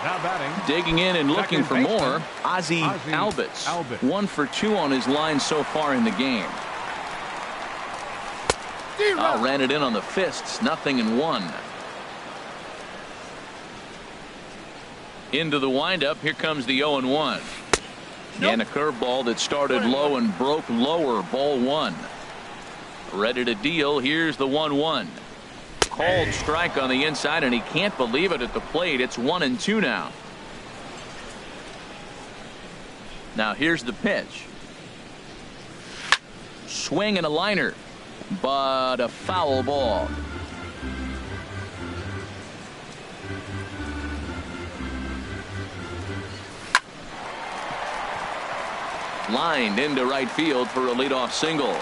Now batting. Digging in and looking for Second more, baseman, Ozzie Ozzie Albies. Albies. 1 for 2 on his line so far in the game. Ran it in on the fists. 0-1. Into the windup. Here comes the 0-1. And a curveball that started low and broke lower. Ball 1. Ready to deal. Here's the 1-1. Called strike on the inside, and he can't believe it at the plate. It's 1-2 now. Now here's the pitch. Swing and a liner, but a foul ball. Lined into right field for a leadoff single.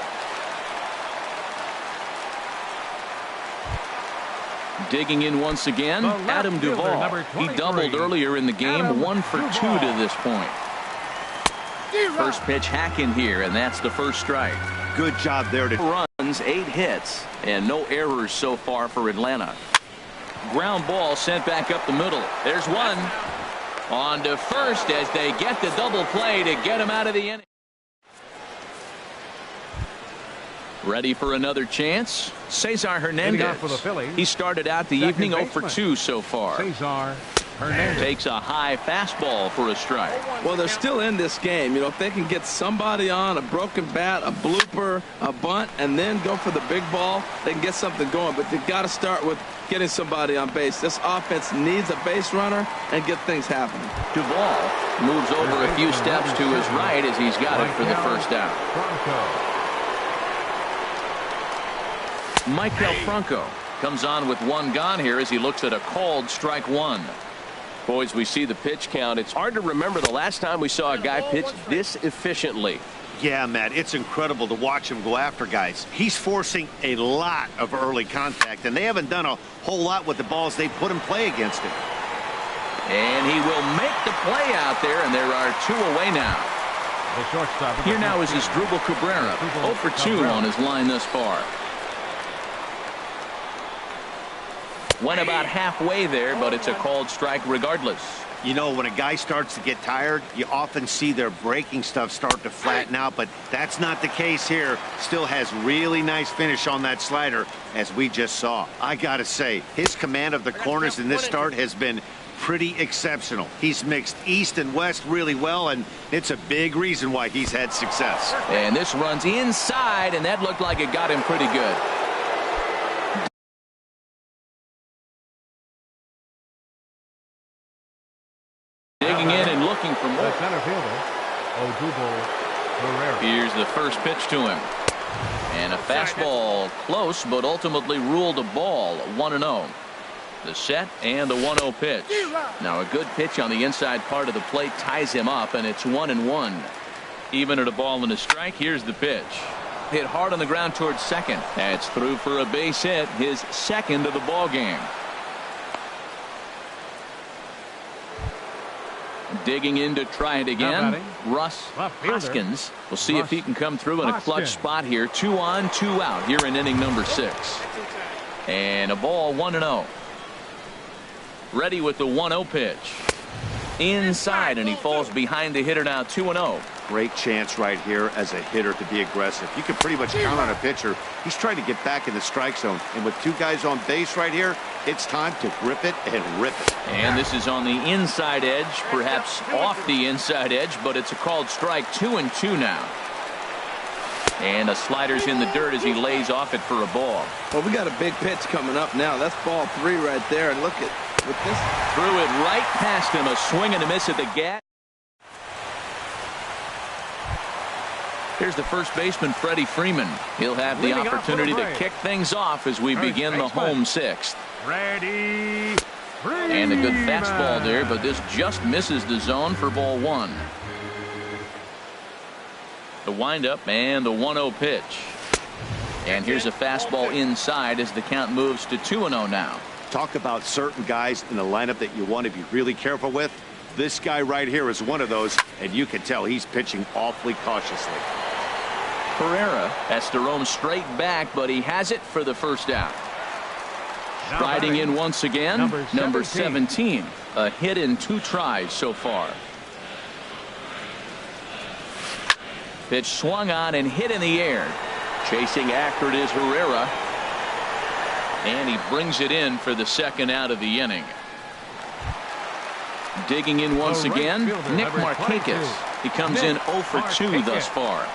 Digging in once again, Adam Duvall. He doubled earlier in the game. 1 for 2 to this point. First pitch hack in here, and that's the first strike. Good job there to Runs, 8 hits, and no errors so far for Atlanta. Ground ball sent back up the middle. There's one. On to first as they get the double play to get him out of the inning. Ready for another chance? Cesar Hernandez. For the Phillies. He started out the evening 0 for 2 so far. Cesar Hernandez. Takes a high fastball for a strike. Well, they're still in this game. You know, if they can get somebody on, a broken bat, a blooper, a bunt, and then go for the big ball, they can get something going. But they've got to start with getting somebody on base. This offense needs a base runner and get things happening. Duvall moves over a few steps to his right as he's got it for the first out. Michael Franco comes on with 1 gone here as he looks at a called strike 1. Boys, we see the pitch count. It's hard to remember the last time we saw a guy pitch this efficiently. Yeah, Matt, it's incredible to watch him go after guys. He's forcing a lot of early contact, and they haven't done a whole lot with the balls they put in play against him. And he will make the play out there, and there are 2 away now. The shortstop. Here now is Asdrubal Cabrera. 0 for 2 on his line thus far. Went about halfway there, but it's a called strike regardless. You know, when a guy starts to get tired, you often see their breaking stuff start to flatten out, but that's not the case here. Still has really nice finish on that slider, as we just saw. I gotta say, his command of the corners in this start has been pretty exceptional. He's mixed east and west really well, and it's a big reason why he's had success. And this runs inside, and that looked like it got him pretty good. Digging in and looking for more. The center fielder, Odubel Herrera. Here's the first pitch to him. And a fastball close, but ultimately ruled a ball. 1-0. The set and the 1-0 pitch. Now a good pitch on the inside part of the plate ties him up, and it's 1-1. Even at a ball and a strike. Here's the pitch. Hit hard on the ground towards second. That's through for a base hit, his second of the ball game. Digging in to try it again. Russ Hoskins. We'll see if he can come through in a clutch spot here. 2 on, 2 out here in inning number 6. And a ball, 1-0. Ready with the 1-0 pitch. Inside, and he falls behind the hitter now. 2-0. Great chance right here as a hitter to be aggressive. You can pretty much count on a pitcher. He's trying to get back in the strike zone. And with 2 guys on base right here, it's time to grip it and rip it. And this is on the inside edge, perhaps off the inside edge, but it's a called strike. 2-2 now. And a slider's in the dirt as he lays off it for a ball. Well, we got a big pitch coming up now. That's ball 3 right there. And look at with this. Threw it right past him. A swing and a miss at the gap. Here's the first baseman, Freddie Freeman. He'll have the opportunity to kick things off as we begin the home sixth. Freddie Freeman. And a good fastball there, but this just misses the zone for ball one. The windup and the 1-0 pitch. And here's a fastball inside as the count moves to 2-0 now. Talk about certain guys in the lineup that you want to be really careful with. This guy right here is one of those, and you can tell he's pitching awfully cautiously. Pereira has to roam straight back, but he has it for the first out. Striding in once again, number 17. A hit in 2 tries so far. Pitch swung on and hit in the air. Chasing after it is Herrera. And he brings it in for the second out of the inning. Digging in once again, Nick Markakis. He comes in 0 for 2 thus far.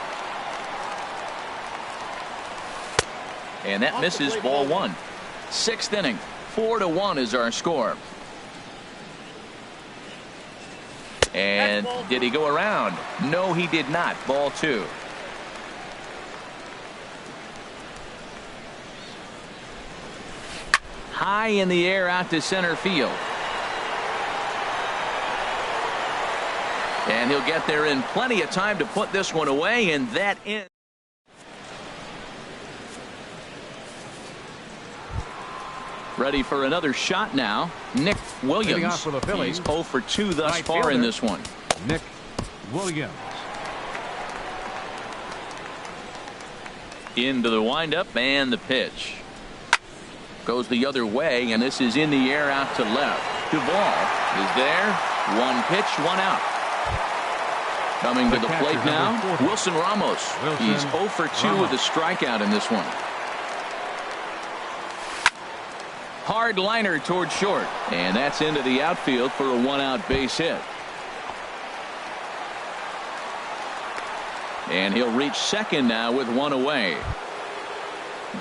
And that misses ball one. 6th inning. 4-1 is our score. And did he go around? No, he did not. Ball 2. High in the air out to center field. And he'll get there in plenty of time to put this one away, and that ends. Ready for another shot now. Nick Williams. He's 0 for 2 thus far in this one. Nick Williams. Into the windup and the pitch. Goes the other way, and this is in the air out to left. Duvall is there. 1 pitch, 1 out. Coming to the plate now, Wilson Ramos. He's 0 for 2 with a strikeout in this one. Hard liner toward short, and that's into the outfield for a 1-out base hit. And he'll reach second now with 1 away.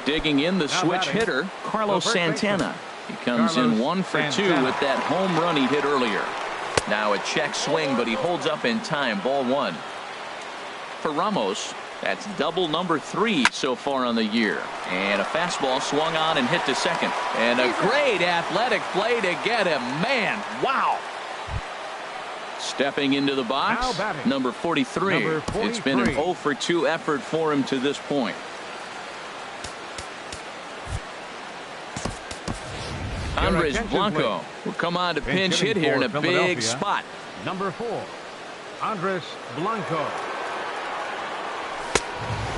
Digging in the switch hitter, Carlos Santana. He comes in 1 for 2 with that home run he hit earlier. Now a check swing, but he holds up in time. Ball 1. For Ramos, that's double number 3 so far on the year. And a fastball swung on and hit to second. And a great athletic play to get him. Man, wow. Stepping into the box, number 43. It's been an 0 for 2 effort for him to this point. Andres Blanco will come on to pinch hit here in a big spot. Number 4, Andres Blanco.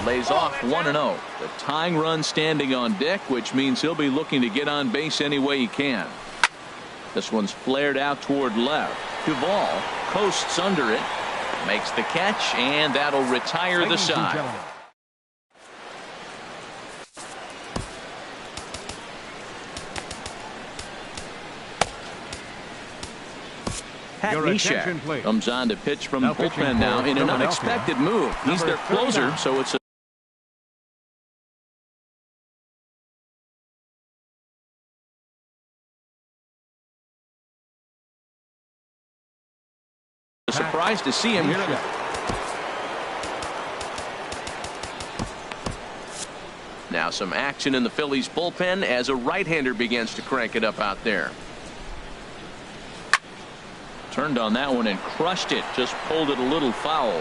Lays off 1-0. The tying run standing on deck, which means he'll be looking to get on base any way he can. This one's flared out toward left. Duvall coasts under it, makes the catch, and that'll retire the side. Pat Neshek comes on to pitch from the bullpen now in an unexpected move. He's their closer, so it's a surprise to see him here tonight. Now some action in the Phillies bullpen as a right-hander begins to crank it up out there. Turned on that one and crushed it. Just pulled it a little foul.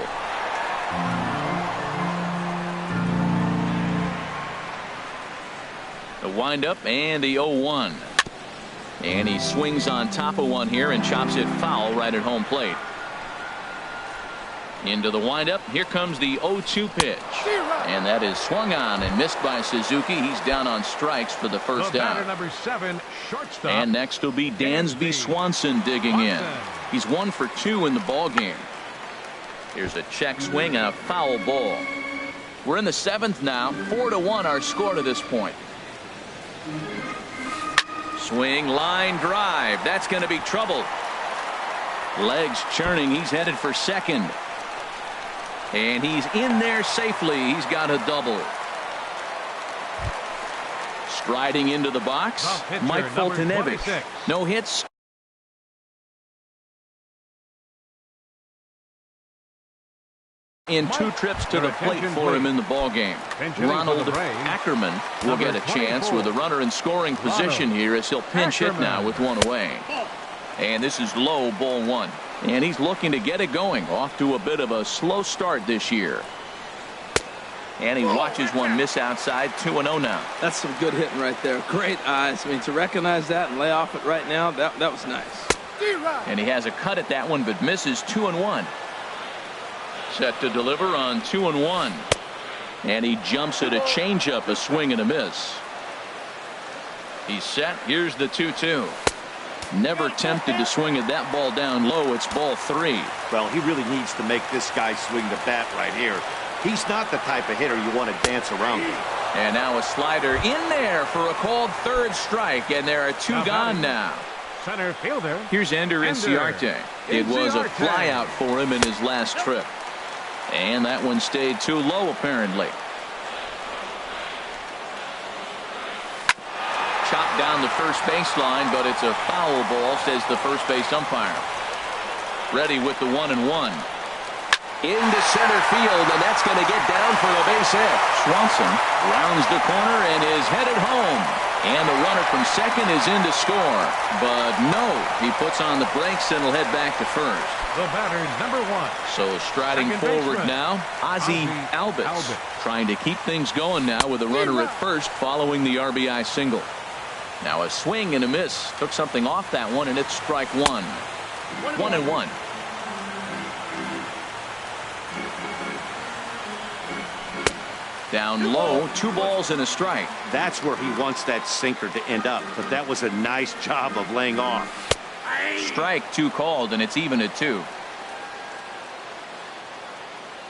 The windup and the 0-1. And he swings on top of one here and chops it foul right at home plate. Into the windup. Here comes the 0-2 pitch. And that is swung on and missed by Suzuki. He's down on strikes for the first out. Number 7, shortstop. And next will be Dansby Swanson digging in. He's 1 for 2 in the ball game. Here's a check swing and a foul ball. We're in the 7th now. 4-1 our score to this point. Swing, line drive. That's going to be trouble. Legs churning. He's headed for second. And he's in there safely. He's got a double. Striding into the box, Mike Foltynewicz. No hits. In 2 trips to the plate for him in the ball game. Ronald Ackerman will get a chance with a runner in scoring position here as he'll pinch hit now with 1 away. And this is low, ball 1. And he's looking to get it going. Off to a bit of a slow start this year. And he watches one miss outside. 2-0 now. That's some good hitting right there. Great eyes. I mean, to recognize that and lay off it right now, that was nice. And he has a cut at that one, but misses. 2-1. Set to deliver on 2-1. And he jumps at a changeup, a swing and a miss. He's set. Here's the 2-2. Never tempted to swing at that ball down low. It's ball 3. Well, he really needs to make this guy swing the bat right here. He's not the type of hitter you want to dance around with. And now a slider in there for a called 3rd strike, and there are 2 gone now. Center fielder. Here's Ender Inciarte. It was a flyout for him in his last trip. And that one stayed too low, apparently. Chopped down the first baseline, but it's a foul ball, says the first base umpire. Ready with the 1-1. Into center field, and that's going to get down for a base hit. Swanson rounds the corner and is headed home. And the runner from second is in to score. But no, he puts on the brakes and will head back to first. The batter, number 1. So striding forward now, Ozzie Albies, trying to keep things going now with a runner at first following the RBI single. Now a swing and a miss. Took something off that one, and it's strike 1. 1-1. Down low, 2 balls and a strike. That's where he wants that sinker to end up, but that was a nice job of laying off. Strike 2 called, and it's even at 2.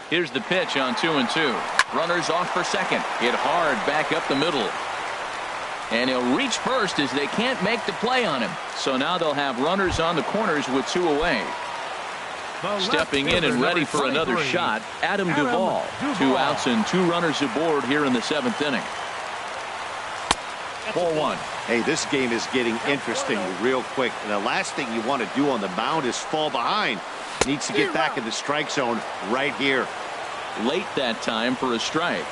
Here's the pitch on 2-2. Runners off for second. Hit hard back up the middle. And he'll reach first as they can't make the play on him. So now they'll have runners on the corners with 2 away. Stepping in and ready for another shot, Adam Duvall. 2 outs and 2 runners aboard here in the 7th inning. Ball 1. Hey, this game is getting interesting real quick. And the last thing you want to do on the mound is fall behind. Needs to get back in the strike zone right here. Late that time for a strike.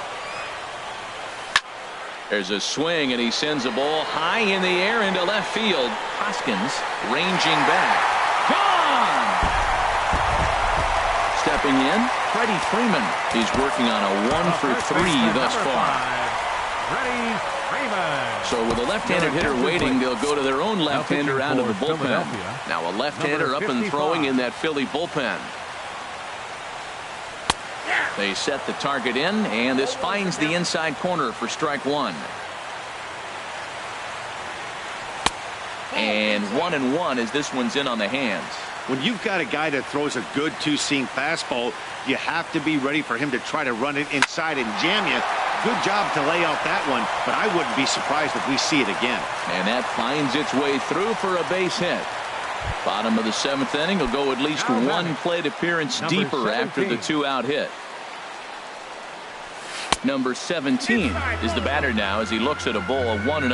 There's a swing, and he sends a ball high in the air into left field. Hoskins ranging back. Gone! Stepping in, Freddie Freeman. He's working on a 1-for-3 thus far. Freddie Freeman. So with a left-handed hitter waiting, they'll go to their own left-hander out of the bullpen. Now a left-hander up and throwing in that Philly bullpen. They set the target in, and this finds the inside corner for strike 1. And 1-1 as this one's in on the hands. When you've got a guy that throws a good 2-seam fastball, you have to be ready for him to try to run it inside and jam you. Good job to lay out that one, but I wouldn't be surprised if we see it again. And that finds its way through for a base hit. Bottom of the 7th inning will go at least 1 plate appearance deeper after the 2-out hit. Number 17 is the batter now as he looks at a ball of 1-0.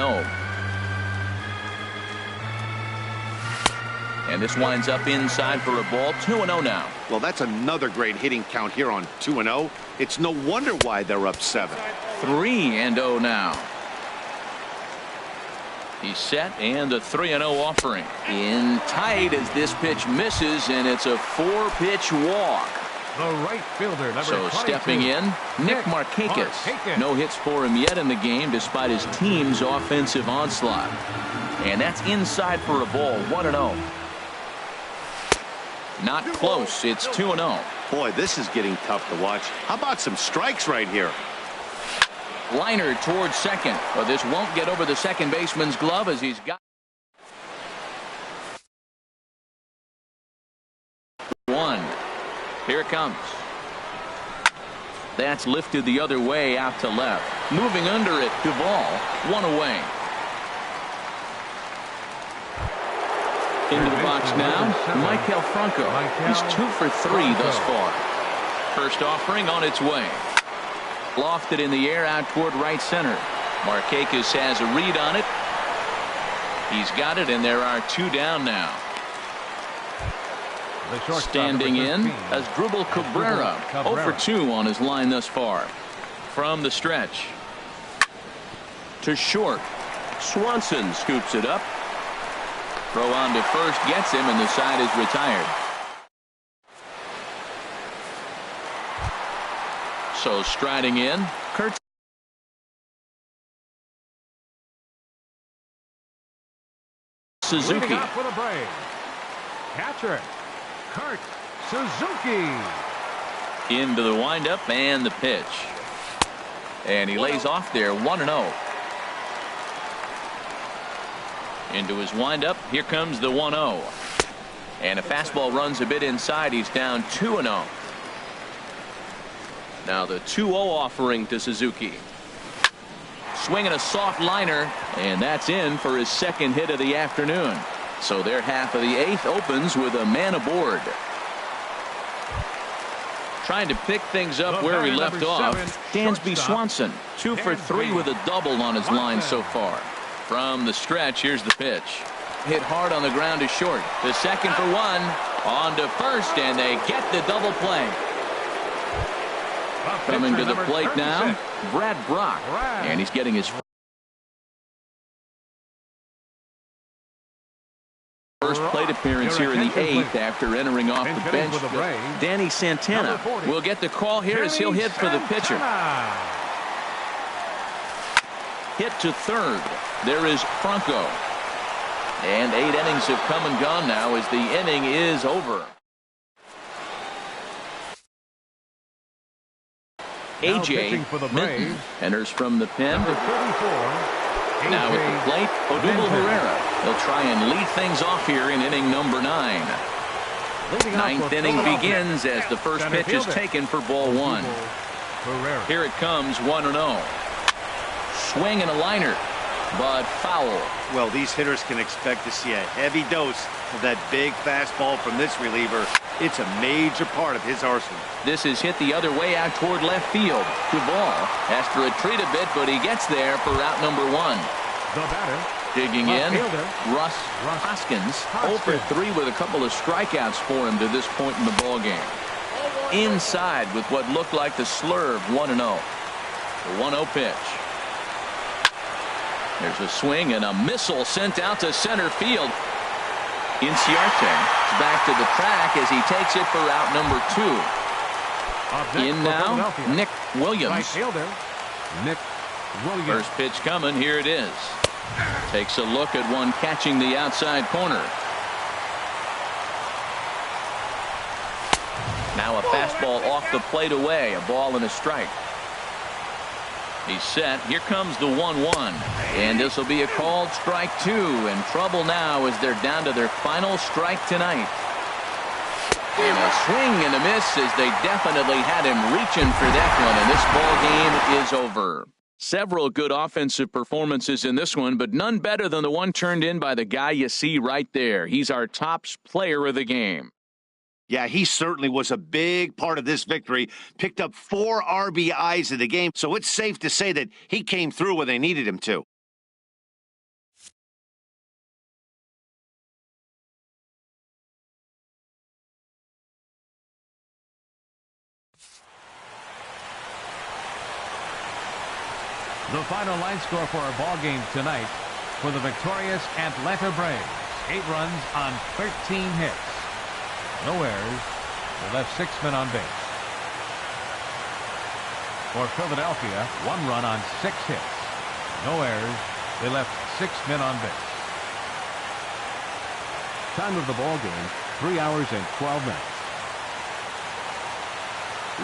And this winds up inside for a ball. 2-0 now. Well, that's another great hitting count here on 2-0. It's no wonder why they're up 7. 3-0 now. He's set, and the 3-0 offering. In tight as this pitch misses, and it's a 4-pitch walk. The right fielder, number So 22. stepping in, Nick Markakis. No hits for him yet in the game despite his team's offensive onslaught. And that's inside for a ball. 1-0. Not close. It's 2-0. Boy, this is getting tough to watch. How about some strikes right here? Liner towards second. But this won't get over the second baseman's glove as he's got one. Here it comes. That's lifted the other way out to left. Moving under it, Duvall. 1 away. Into the box now, Maikel Franco. He's 2 for 3 thus far. First offering on its way. Lofted in the air out toward right center. Markakis has a read on it. He's got it, and there are 2 down now. Standing in as Drupal Cabrera. 0 for 2 on his line thus far. From the stretch. To short. Swanson scoops it up. Throw on to first gets him, and the side is retired. So striding in, Kurt Suzuki. For the Braves. Catcher, Kurt Suzuki. Into the windup and the pitch. And he lays off there 1-0. Into his windup. Here comes the 1-0. And a fastball runs a bit inside. He's down 2-0. Now the 2-0 offering to Suzuki. Swinging a soft liner, and that's in for his second hit of the afternoon. So their half of the 8th opens with a man aboard. Trying to pick things up where he left off. Dansby Swanson, 2 for 3 with a double on his line so far. From the stretch, here's the pitch. Hit hard on the ground to short. The second for 1. On to first, and they get the double play. Coming to the plate now, Brad Brock. And he's getting his first plate appearance here in the 8th after entering off the bench. Danny Santana will get the call here as he'll hit for the pitcher. Hit to third. There is Franco. And 8 innings have come and gone now as the inning is over. A.J. Minton enters from the pen. Now at the plate, Odubel Herrera. He'll try and lead things off here in inning number 9. 9th inning begins as the first pitch is taken for ball 1. Here it comes, 1-0. Swing and a liner, but foul. Well, these hitters can expect to see a heavy dose of that big fastball from this reliever. It's a major part of his arsenal. This is hit the other way out toward left field. To ball. Has to retreat a bit, but he gets there for out number 1. The batter. Digging in, Russ Hoskins. 0 for 3 with a couple of strikeouts for him to this point in the ball game. Inside with what looked like the slurve, 1-0. The 1-0 pitch. There's a swing and a missile sent out to center field. Inciarte is back to the track as he takes it for out number 2. In now, Nick Williams. First pitch coming. Here it is. Takes a look at one catching the outside corner. Now a fastball off the plate away. A ball and a strike. He's set. Here comes the 1-1. And this will be a called strike 2. In trouble now as they're down to their final strike tonight. And a swing and a miss as they definitely had him reaching for that one. And this ball game is over. Several good offensive performances in this one, but none better than the one turned in by the guy you see right there. He's our top player of the game. Yeah, he certainly was a big part of this victory. Picked up 4 RBIs in the game, so it's safe to say that he came through when they needed him to. The final line score for our ball game tonight for the victorious Atlanta Braves. 8 runs on 13 hits. No errors. They left 6 men on base. For Philadelphia, 1 run on 6 hits. No errors. They left 6 men on base. Time of the ball game, 3 hours and 12 minutes.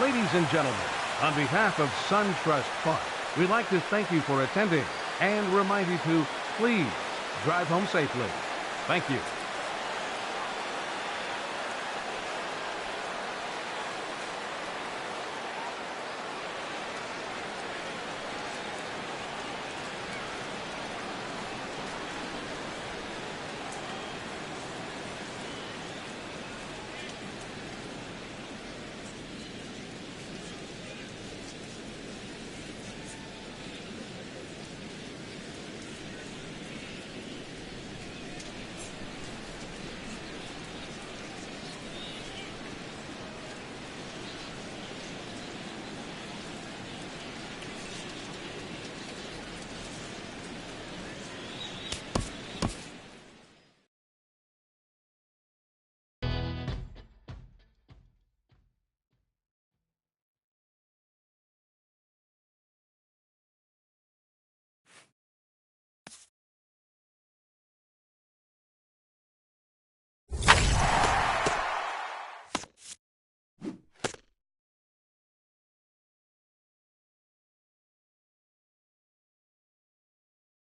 Ladies and gentlemen, on behalf of SunTrust Park, we'd like to thank you for attending and remind you to please drive home safely. Thank you.